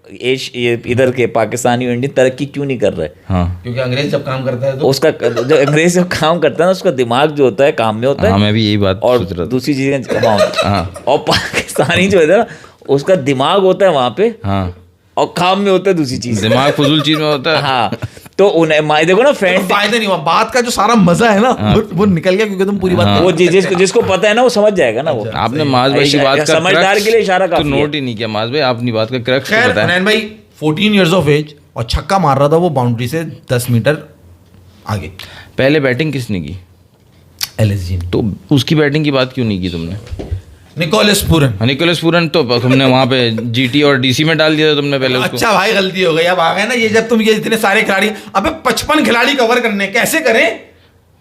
ये इधर के पाकिस्तानी और इंडियन तरक्की क्यों नहीं कर रहे? हाँ क्योंकि अंग्रेज जब काम करता है तो उसका जो अंग्रेज जब काम करता है ना, उसका दिमाग जो होता है काम में होता हाँ, है, मैं भी यही बात और सोच रहा था। दूसरी चीजें वहाँ होती हैं। हाँ और पाकिस्तानी जो है ना, उसका दिमाग होता है वहां पे हाँ, और काम में होता है दूसरी चीज। दिमाग फजूल चीज में होता है। हाँ, तो उन्हें देखो ना फ्रेंड, फायदा नहीं हुआ, बात का जो सारा मजा है ना वो निकल गया, क्योंकि तुम पूरी बात वो जिसको पता है ना वो समझ जाएगा ना वो। आपने माज भाई की बात का समझदार के लिए इशारा तो काफी है। नोट ही नहीं किया। माज भाई अपनी बात का क्रक्स खैर बताया। हुनैन भाई 14 इयर्स ऑफ एज और छक्का मार रहा था वो बाउंड्री से 10 मीटर आगे। पहले बैटिंग किसने की? एलएसजी ने, तो उसकी बैटिंग की बात क्यों नहीं की तुमने? Nicholas Pooran. निकोलस पूरन तो तुमने वहां पे जीटी और डीसी में डाल दिया था तुमने पहले उसको। अच्छा भाई गलती हो गई, अब आ गए ना ये, जब तुम ये इतने सारे खिलाड़ी, अबे 55 खिलाड़ी कवर करने कैसे करें?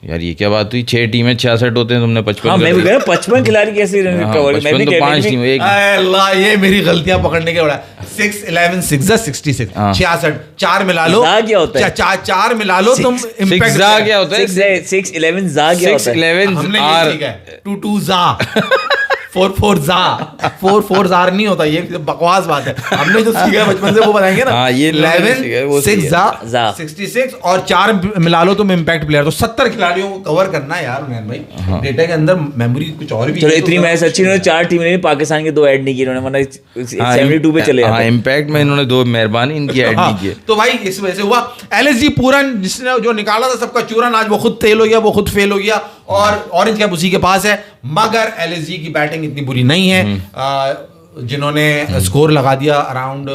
यार ये क्या बात हुई? 6 टीमें 66 होते हैं, तुमने 55 हाँ, मैं कर भी दिए। कह 55 खिलाड़ी कैसे हाँ, कवर? 55 तो 5 टीम एक। अल्लाह, ये मेरी गलतियां पकड़ने के बड़ा 6 11 6 66 हाँ। 66 4 मिला लो, जा क्या होता है? चार मिला लो तुम, सिक्स जा क्या होता है? 6-11 जा क्या होता है? 6-11 हमने ये आर सीखा है 2 जा 4 जा 4 जार नहीं होता, ये बकवास बात है। हमने जो सीखा है बचपन से वो बताएंगे ना। हाँ, ये लोगों ने सीखा है, वो 11 सही 6 है। जा 66 और 4 मिला लो तुम इम्पैक्ट प्लेयर, तो 70 खिलाड़ियों को कवर करना है यार उन्हें भाई। डेटा के अंदर मेमोरी कुछ और भी चलो है, इतनी तो मैच अच्छी, इन्होंने 4 टीमें नहीं, पाकिस्तान के 2 ऐड नहीं किए इन्होंने, वरना 72 पे चले हाँ, जाते। इम्पैक्ट में इन्होंने 2 मेहरबानी इनकी ऐड नहीं की है। तो भाई इस वजह से हुआ। एलएसजी पूरन जिसने जो निकाला था सबका चूरन, आज वो खुद फेल हो गया, वो खुद फेल हो गया और ऑरेंज कैप उसी के पास है। मगर एलएसजी की बैटिंग इतनी बुरी नहीं है, जिन्होंने स्कोर लगा दिया अराउंड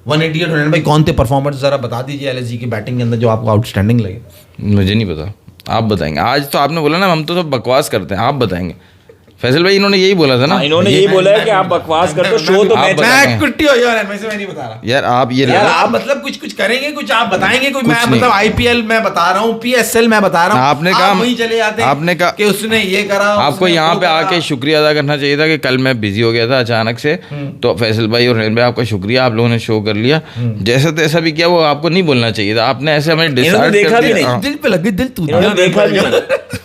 188। हुनैन भाई कौन थे परफॉर्मर्स, जरा बता दीजिए एलएसजी की बैटिंग के अंदर जो आपको आउटस्टैंडिंग लगे। मुझे नहीं पता, आप बताएंगे। आज तो आपने बोला ना हम तो सब बकवास करते हैं, आप बताएंगे। फैसल भाई इन्होंने यही बोला था ना। हाँ, इन्होंने यही बोला है कि आप बकवास करते हो, शो तो आप मैच बताएं। मैं कुट्टी हो गया मैं नहीं बता रहा यार आप ये यार, आप मतलब कुछ करेंगे, कुछ आप बताएंगे, कुछ मैं नहीं। मतलब आईपीएल मैं बता रहा हूँ, पीएसएल मैं बता रहा हूँ, आपने कहा, आप वहीं चले जाते हैं आपने कहा कि उसने ये करा, आपको उसने यहाँ वो पे करा। आके शुक्रिया अदा करना चाहिए था कि कल मैं बिजी हो गया था अचानक से। तो फैसल भाई और हुनैन भाई आपका शुक्रिया, आप लोगों ने शो कर लिया। जैसा तैसा भी किया, वो आपको नहीं बोलना चाहिए था। आपने ऐसे हमें डिसाइड देखा कर भी दिया। नहीं। हाँ। दिल पे लगे, दिल टूट इन्होंने देखा भी नहीं,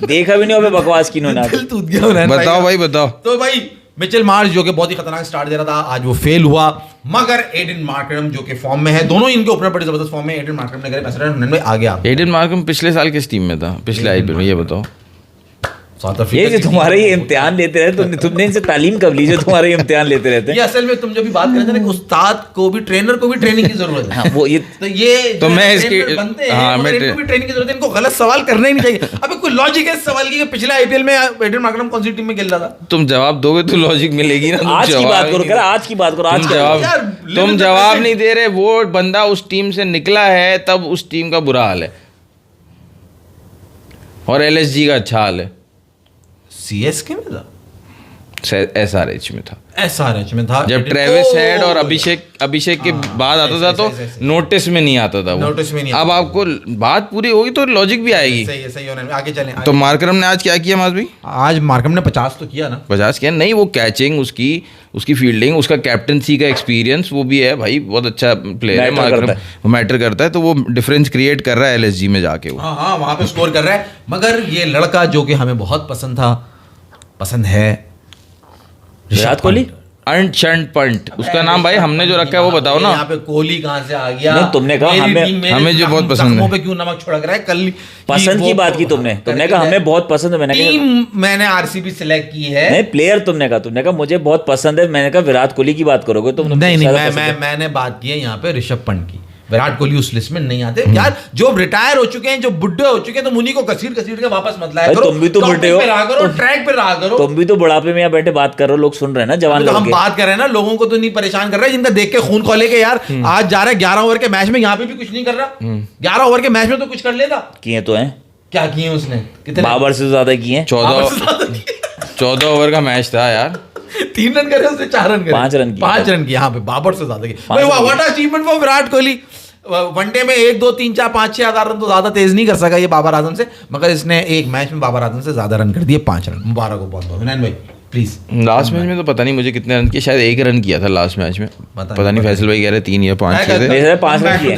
देखा भी नहीं और बकवास की इन्होंने दिल टूट गया हुनैन बताओ का। भाई बताओ। तो भाई मिचेल मार्श जो कि बहुत ही खतरनाक स्टार्ट दे रहा था, आज वो फेल हुआ। मगर एडन मार्करम जो कि फॉर्म में है, दोनों इनके ओपनर बड़े जबरदस्त फॉर्म में। एडन मार्करम ने करे 65 रन, हुनैन भाई आगे आप एडन मार्करम पिछले साल किस टीम में था? पिछले आईपीएल में, ये बताओ। साउथ ये अफ्रीका जो की तुम्हारे टीम ये को- इम्तिहान लेते रहते, तुमने इनसे तालीम कब ली जो तुम्हारे ये इम्तिहान लेते रहते ये हैं? असल में तुम जो भी बात कर रहे थे ना, उस्ताद को भी, ट्रेनर को भी ट्रेनिंग की जरूरत है। हाँ, वो ये तो ये तो जो मैं है, इसकी- ट्रेनर बनते हैं, हाँ, मगर मैं इनको भी ट्रेनिंग की जरूरत है। इनको गलत सवाल करना ही नहीं चाहिए। अबे कोई लॉजिक है इस सवाल की कि पिछले आईपीएल में एडन मार्करम कौन सी टीम में खेल रहा था? तुम जवाब दोगे तो लॉजिक मिलेगी ना। तुम आज की जवाब बात ही करो, नहीं कर दे- आज की बात करो, आज तुम क्या जवाब यार, तुम लिमिट जवाब में नहीं दे रहे। वो बंदा उस टीम से निकला है, तब उस टीम का बुरा हाल है और एलएसजी का अच्छा हाल है। सीएसके में था, एसआरएच में था, एसआरएच में था। जब ट्रेविस हेड और अभिषेक के बाद आता था तो ऐसे। नोटिस में नहीं आता था वो। नोटिस में नहीं अब आपको बात पूरी होगी तो लॉजिक भी आएगी। सही है, सही है। आगे चलें। तो मार्करम ने आज क्या किया माज भाई? आज मार्करम ने 50 तो किया ना। 50 किया नहीं, वो कैचिंग, उसकी फील्डिंग, उसका कैप्टनसी का एक्सपीरियंस वो भी है भाई, बहुत अच्छा प्लेयर है मैटर मार्करम। करता वो मैटर करता है, तो वो डिफरेंस क्रिएट कर रहा है एलएसजी में जाके वो। हाँ हाँ, वहां पे स्कोर कर रहा है। मगर ये लड़का जो कि हमें बहुत पसंद है, विराट कोहली। अंट शंट पंट उसका नाम भाई, हमने जो रखा है वो बताओ ना। यहाँ पे कोहली कहाँ से आ गया? नहीं, तुमने कहा मेरी हमें- टीम मेरे हमें जो बहुत पसंद है। जख्मों पे क्यों नमक छिड़क रहा है? कल पसंद की बात की तुमने कहा हमें बहुत पसंद है, मैंने कहा टीम मैंने आरसीबी सिलेक्ट की है। नहीं, प्लेयर तुमने कहा मुझे बहुत पसंद है, मैंने कहा विराट कोहली की बात करोगे तुम। नहीं ज्यादा पसंद है। मैंने बात की है यहाँ पे ऋषभ पंत की। विराट कोहली उस लिस्ट में नहीं आते यार। जो रिटायर हो चुके हैं, जो बुढ़े हो चुके हैं, तो उन्हीं को घसीट के वापस मत लाया भाई, करो। तुम भी तो टॉपिक बुढ़े हो। पे रहा करो, ट्रैक पे रहा करो। तुम भी तो बुढ़ापे में यहाँ बैठे बात कर रहे हो, लोग सुन रहे हैं ना, जवान तो लोग हम के। बात कर रहे हैं ना, लोगों को तो नहीं परेशान कर रहे हैं जिनका देख के खून खोले के यार आज जा रहा है 11 ओवर के मैच में, यहाँ पे भी कुछ नहीं कर रहा। 11 ओवर के मैच में तो कुछ कर लेता। किए तो हैं, क्या किए उसने? कितने? बाबर से ज्यादा किए हैं। 14 ओवर का मैच था यार। 3 रन करे उसने, 4 रन करे, 5 रन किए। 5 रन किए यहाँ पे, बाबर से ज्यादा किए। 5 भाई run what achievement for Virat Kohli. One day में 1 2 3 4 5 6 हज़ार रन तो ज्यादा तेज नहीं कर सका ये बाबर आजम से, मगर इसने एक मैच में बाबर आजम से ज्यादा रन कर दिए, 5 रन। मुबारक हो बहुत बहुत विनयन भाई, प्लीज। लास्ट मैच में तो पता नहीं मुझे कितने रन किए, शायद 1 रन किया था लास्ट मैच में, पता नहीं फैसल भाई कह रहे 3 या 5 किए थे। मेरे 5 रन किए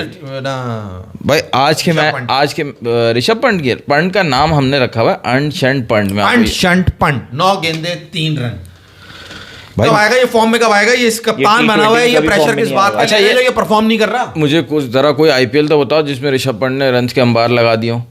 भाई आज के ऋषभ पंत का नाम हमने रखा हुआ है अनशंट पंत में। अनशंट पंत, 9 गेंदे 3 रन। भाई कब आएगा ये फॉर्म में, कब आएगा ये? इसका कप्तान बना हुआ है, ये प्रेशर किस बात का? अच्छा ये परफॉर्म नहीं कर रहा। मुझे कुछ जरा कोई आईपीएल तो बताओ जिसमें ऋषभ पंत ने रन के अंबार लगा दिए हो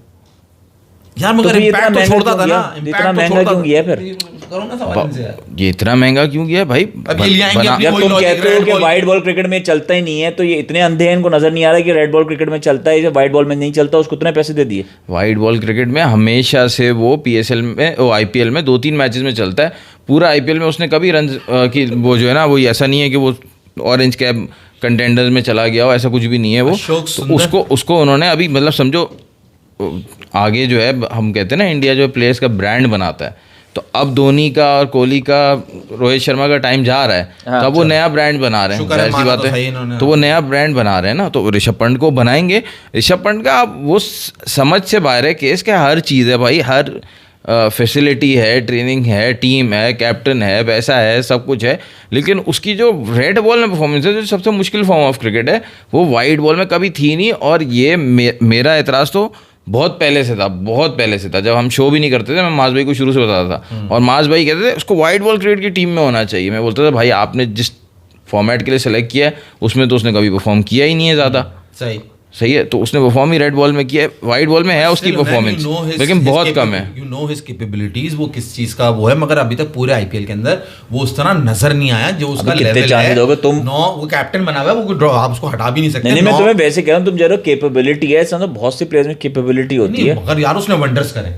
यार, मगर इम्पैक्ट तो छोड़ता था ना, इतना महंगा क्यों किया फिर? करो ना सवाल इनसे यार, ये इतना महंगा क्यों किया भाई? अब ये ले आएंगे अपनी जब कोई तुम लॉजिक, कहते हो रेड कि बॉल वाइट बॉल क्रिकेट में चलता ही नहीं है, तो ये इतने अंधे हैं, इनको नजर नहीं आ रहा कि रेड बॉल क्रिकेट में चलता है, जो वाइट बॉल में नहीं चलता उसको इतने पैसे दे दिए। वाइट बॉल क्रिकेट में हमेशा से वो पीएसएल में, वो आईपीएल में 2-3 मैचेस में चलता है। पूरा आईपीएल में उसने कभी रन की वो जो है ना, वो ऐसा नहीं है कि वो ऑरेंज कैप कंटेंडर्स में चला गया हो, ऐसा कुछ भी नहीं है वो। तो उसको उन्होंने अभी मतलब समझो आगे जो है, हम कहते हैं ना इंडिया जो प्लेयर्स का ब्रांड बनाता है, तो अब धोनी का और कोहली का, रोहित शर्मा का टाइम जा रहा है, तो अब वो नया ब्रांड बना रहे हैं, ऐसी बात है। तो वो नया ब्रांड बना रहे हैं ना, तो ऋषभ पंत को बनाएंगे। ऋषभ पंत का वो समझ से बाहर है केस, क्या हर चीज़ है भाई, हर फैसिलिटी है, ट्रेनिंग है, टीम है, कैप्टन है, पैसा है, सब कुछ है, लेकिन उसकी जो रेड बॉल में परफॉर्मेंस है, जो सबसे मुश्किल फॉर्म ऑफ क्रिकेट है, वो वाइट बॉल में कभी थी नहीं। और ये मेरा एतराज़ तो बहुत पहले से था, जब हम शो भी नहीं करते थे, मैं माज भाई को शुरू से बताता था, और माज भाई कहते थे उसको वाइट बॉल क्रिकेट की टीम में होना चाहिए। मैं बोलता था भाई आपने जिस फॉर्मेट के लिए सेलेक्ट किया है उसमें तो उसने कभी परफॉर्म किया ही नहीं है ज़्यादा। सही है, तो उसने परफॉर्म ही रेड बॉल में किया है, वाइट बॉल में है उसकी परफॉर्मेंस, लेकिन बहुत कम है। यू नो हिज कैपेबिलिटीज, वो किस चीज का वो है, मगर अभी तक पूरे आईपीएल के अंदर वो उस तरह नजर नहीं आया जो उसका लेवल है। तुम वो कैप्टन बना हुआ है, वो आप उसको हटा भी नहीं सकते। नहीं, मैं तुम्हें वैसे कह रहा हूं, तुम जरा कैपेबिलिटी है, समझो बहुत से प्लेयर्स में कैपेबिलिटी होती है, मगर यार उसने वंडर्स करे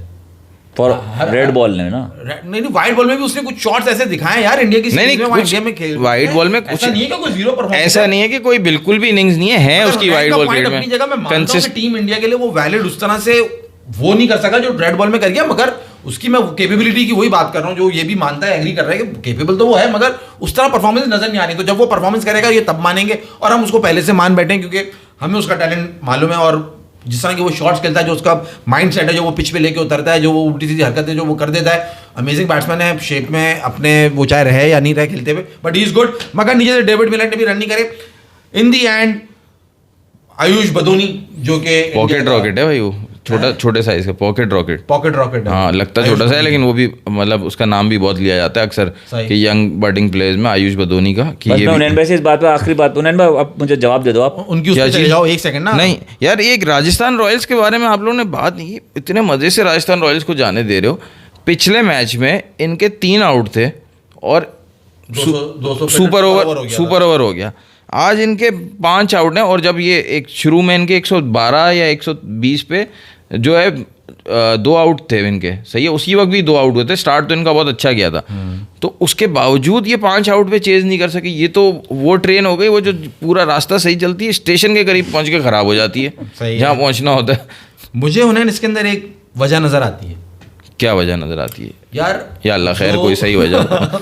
फॉर रेड बॉल ने ना। नहीं वाइट बॉल में भी उसने कुछ शॉट्स ऐसे दिखाए यार इंडिया की सीरीज में, इंडिया में खेल वाइट बॉल में कुछ नहीं है कि कोई जीरो परफॉर्मेंस, ऐसा नहीं है कि कोई बिल्कुल भी इनिंग्स नहीं है उसकी वाइट बॉल क्रिकेट में। अपनी जगह मैं मानता हूं कि टीम इंडिया के लिए वो वैलिड उस तरह से वो नहीं कर सका जो रेड बॉल में कर गया, मगर उसकी मैं कैपेबिलिटी की वही बात कर रहा हूं, जो ये भी मानता है, एग्री कर रहा है कि कैपेबल तो वो है, मगर उस तरह परफॉर्मेंस नजर नहीं आ रही। तो जब वो परफॉर्मेंस करेगा ये तब मानेंगे, और हम उसको पहले से मान बैठे क्योंकि हमें उसका टैलेंट मालूम है, और जिस तरह की वो शॉट्स खेलता है, जो उसका माइंड सेट है, जो वो पिच पे लेके उतरता है, जो वो उल्टी सीधी हरकत है जो वो कर देता है, अमेजिंग बैट्समैन है, शेप में अपने वो चाहे रहे या नहीं रहे खेलते हुए, बट ही इज गुड। मगर नीचे से डेविड मिलर ने भी रन नहीं करे। इन दी एंड आयुष बदोनी जो कि पॉकेट रॉकेट है भाई, वो छोटे साइज का पॉकेट रॉकेट, हाँ लगता छोटा सा है, लेकिन वो भी मतलब उसका नाम भी बहुत लिया जाता है अक्सर कि यंग बर्डिंग प्लेयर्स में आयुष बदोनी का। कि ये उन्नयन भाई से इस बात पर आखिरी बात, उन्नयन भाई अब मुझे जवाब दे दो, आप उनकी उसमें चले जाओ एक सेकंड ना। नहीं यार, ये राजस्थान रॉयल्स के बारे में आप लोगों ने बात नहीं की, इतने मजे से राजस्थान रॉयल्स को जाने दे रहे हो। पिछले मैच में इनके 3 आउट थे और सुपर ओवर हो गया। आज इनके 5 आउट हैं, और जब ये एक शुरू में इनके 112 या 120 पे जो है 2 आउट थे इनके, सही है, उसी वक्त भी 2 आउट हुए थे। स्टार्ट तो इनका बहुत अच्छा गया था, तो उसके बावजूद ये 5 आउट पे चेज नहीं कर सके। ये तो वो ट्रेन हो गई, वो जो पूरा रास्ता सही चलती है, स्टेशन के करीब पहुंच के खराब हो जाती है जहाँ पहुंचना होता है। मुझे उन्हें इसके अंदर एक वजह नजर आती है। क्या वजह नजर आती है यार? या अल्लाह खैर कोई सही वजह।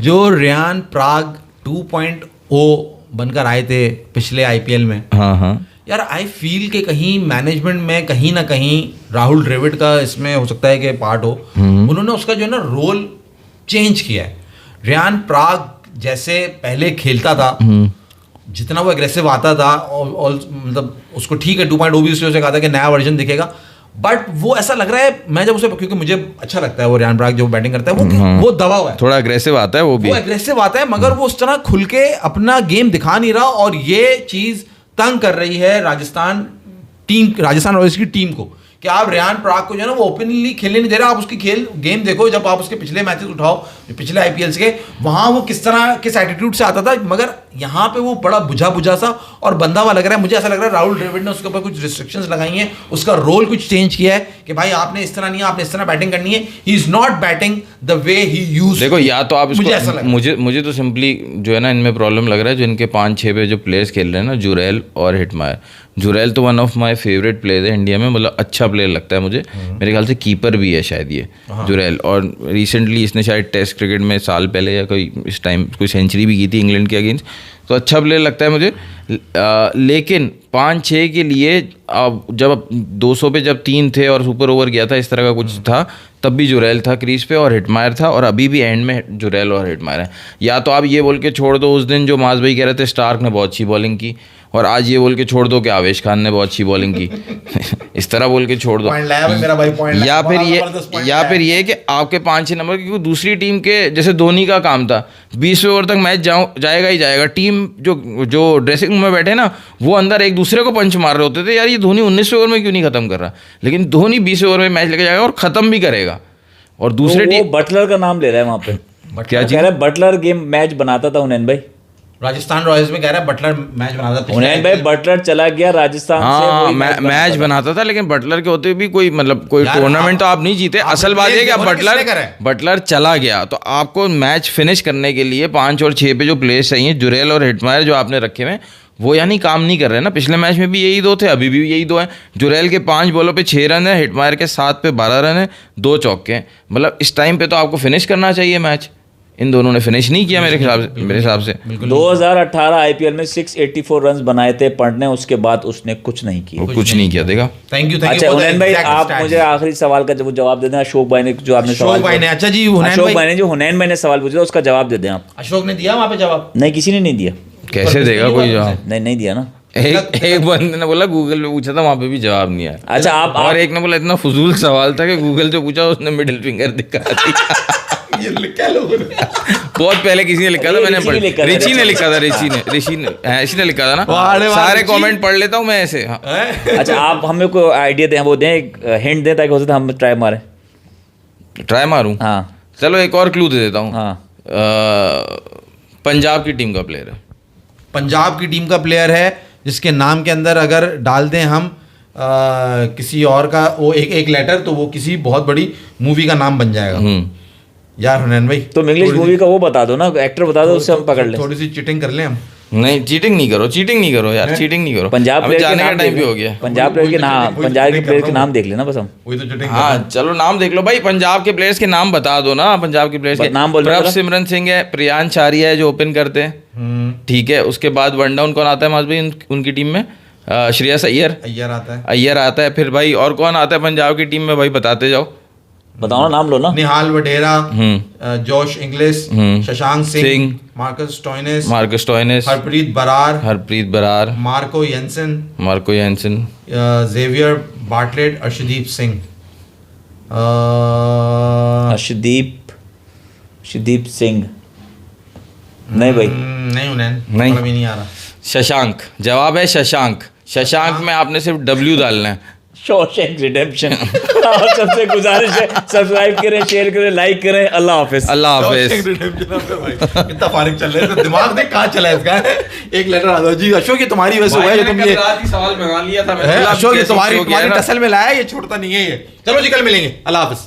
जो रियान पराग 2.0 बनकर आए थे पिछले आईपीएल में, हाँ यार आई फील के कहीं मैनेजमेंट में कहीं ना कहीं राहुल द्रविड़ का इसमें हो सकता है कि पार्ट हो। उन्होंने उसका जो है ना रोल चेंज किया है। रियान पराग जैसे पहले खेलता था, जितना वो एग्रेसिव आता था, और मतलब उसको ठीक है 2.0 भी उसने कहा था कि नया वर्जन दिखेगा, बट वो ऐसा लग रहा है, मैं जब उसे, क्योंकि मुझे अच्छा लगता है वो रियान पराग जो बैटिंग करता है, वो दबा हुआ है, थोड़ा एग्रेसिव आता है, वो एग्रेसिव आता है, मगर वो उस तरह खुल के अपना गेम दिखा नहीं रहा, और ये चीज तंग कर रही है राजस्थान रॉयल्स की टीम को, कि आप रियान पराग को जो है ना वो ओपनली खेलने नहीं दे रहे। आप उसकी गेम देखो, जब आप उसके पिछले मैचेस उठाओ, पिछले आईपीएल के, वहां वो किस एटीट्यूड से आता था, मगर यहाँ पे वो बड़ा बुझा सा और बंधा हुआ लग रहा है। मुझे ऐसा लग रहा है राहुल द्रविड़ ने उसके ऊपर कुछ रिस्ट्रिक्शंस लगाई हैं, उसका रोल कुछ चेंज किया है कि भाई आपने इस तरह नहीं, आपने इस तरह बैटिंग करनी है। He is not batting the way he used. देखो, या तो आप मुझे तो सिंपली जो है ना इनमें प्रॉब्लम लग रहा है, जो इनके 5-6 पे जो प्लेयर्स खेल रहे हैं ना, जुरैल और हिटमायर। जुरैल तो one of my favourite player है इंडिया में, मतलब अच्छा प्लेयर लगता है मुझे। मेरे ख्याल से कीपर भी है शायद ये जुरैल, और रिसेंटली इसने शायद टेस्ट क्रिकेट में साल पहले या कोई इस टाइम कोई सेंचुरी भी की थी इंग्लैंड के अगेंस्ट, तो अच्छा प्लेयर लगता है मुझे। लेकिन 5-6 के लिए जब 200 पे जब 3 थे और सुपर ओवर गया था, इस तरह का कुछ था, तब भी जुरैल था क्रीज पे और हिटमायर था, और अभी भी एंड में जुरैल और हिटमायर है। या तो आप ये बोल के छोड़ दो, उस दिन जो माज भाई कह रहे थे स्टार्क ने बहुत अच्छी बॉलिंग की, और आज ये बोल के छोड़ दो कि आवेश खान ने बहुत अच्छी बॉलिंग की। इस तरह बोल के छोड़ दो। या फिर ये कि आपके 5-6 नंबर, क्योंकि दूसरी टीम के जैसे धोनी का काम था 20वें ओवर तक मैच जाएगा ही जाएगा। टीम जो ड्रेसिंग रूम में बैठे ना, वो अंदर एक दूसरे को पंच मार रहे होते थे, यार ये धोनी 19वें ओवर में क्यों नहीं खत्म कर रहा, लेकिन धोनी 20वें ओवर में मैच लेके जाएगा और खत्म भी करेगा। और दूसरे टीम बटलर का नाम ले रहा है वहां पे, क्या कह रहा है बटलर गेम मैच बनाता था हुनैन भाई, राजस्थान रॉयल्स में कह रहा है बटलर मैच बनाता था। हुनैन भाई बटलर चला गया राजस्थान से, मैच बनाता था, लेकिन बटलर के होते भी कोई मतलब कोई टूर्नामेंट तो आप नहीं जीते। असल बात है कि बटलर चला गया तो आपको मैच फिनिश करने के लिए 5 और 6 पे जो प्लेयर्स चाहिए, जुरैल और हिटमायर जो आपने रखे हुए, वो यानी काम नहीं कर रहे ना। पिछले मैच में भी यही 2 थे, अभी भी यही 2 हैं। जुरैल के 5 बॉलों पे 6 रन है, हिटमायर के 7 पे 12 रन है, 2 चौके हैं। मतलब इस टाइम पे तो आपको फिनिश करना चाहिए मैच, इन दोनों ने फिनिश नहीं किया मेरे हिसाब से। 2018 आईपीएल में 684 रन बनाए थे पंत ने, उसके बाद उसने कुछ नहीं किया, कुछ नहीं किया। देखा, थैंक यू। अच्छा हुनैन भाई, आप मुझे आखिरी सवाल का जवाब दे दें। अशोक भाई ने जो आपने सवाल, अच्छा जी, अशोक भाई ने जो हुनैन भाई ने सवाल पूछा उसका जवाब दे दें आप। अशोक ने दिया वहाँ पे जवाब? नहीं, किसी ने नहीं दिया। कैसे देगा कोई जवाब? नहीं दिया ना। एक बंदे ने बोला गूगल पे पूछा था, वहाँ पे भी जवाब नहीं आया। अच्छा आप और एक ने बोला इतना फजूल सवाल था कि गूगल से पूछा, उसने मिडिल फिंगर दिखा दिया। ये लिखा लोगों ने बहुत पहले किसी ने लिखा था, मैंने पढ़ा, ऋषि ने लिखा था, ऋषि ने लिखा था ना। सारे कमेंट पढ़ लेता हूँ मैं ऐसे। अच्छा आप हमें कोई आइडिया दें, वो दें, हिंट दें, ताकि हो सकता हम ट्राई मारें। ट्राई मारूं? हाँ चलो एक और क्लू दे देता हूँ। हाँ, पंजाब की टीम का प्लेयर है। पंजाब की टीम का प्लेयर है जिसके नाम के अंदर अगर डाल दें हम किसी और का वो एक लेटर, तो वो किसी बहुत बड़ी मूवी का नाम बन जाएगा। यार हुनैन भाई, तो इंग्लिश मूवी का वो बता दो ना, एक्टर बता दो, उससे हम पकड़ लें। थोड़ी सी चीटिंग कर लें हम। नहीं, चीटिंग नहीं करो यार, चीटिंग नहीं करो। पंजाब अभी जाने का टाइम भी हो गया। पंजाब प्लेयर के नाम, पंजाब के प्लेयर के नाम देख लेना बस हम। वही तो चीटिंग। हाँ चलो नाम देख लो भाई, पंजाब के प्लेयर्स के नाम बता दो ना। पंजाब के प्लेयर्स के नाम बोल। प्रभसिमरन सिंह है, प्रियांश आर्या है जो ओपन करते हैं, ठीक है। उसके बाद वन डाउन कौन आता है माज भाई उनकी टीम में? श्रेयस अय्यर आता है। फिर भाई और कौन आता है पंजाब की टीम में भाई, बताते जाओ, बताओ ना, नाम लो ना। Nehal Wadhera, Josh Inglis, Shashank Singh, Marcus Stoinis, Harpreet Brar, Marco Jansen, Xavier Bartlett, Arshdeep Singh. नहीं भाई, नहीं आ रहा। शशांक जवाब है, शशांक में आपने सिर्फ W डालना है। Shawshank redemption. और सबसे गुजारिश है, सब्सक्राइब करें, शेयर करें, लाइक करें। अल्लाह हाफिज। कितना फारिग चल रहा है, दिमाग देख कहाँ चला है इसका। एक लेटर आ दो जी अशोक, ये तुम्हारी वजह से हुआ है, तुम ये सवाल बना लिया था अशोक, ये तुम्हारी टसल में लाया, ये छोड़ता नहीं है ये। चलो जी कल मिलेंगे, अल्लाह हाफिज।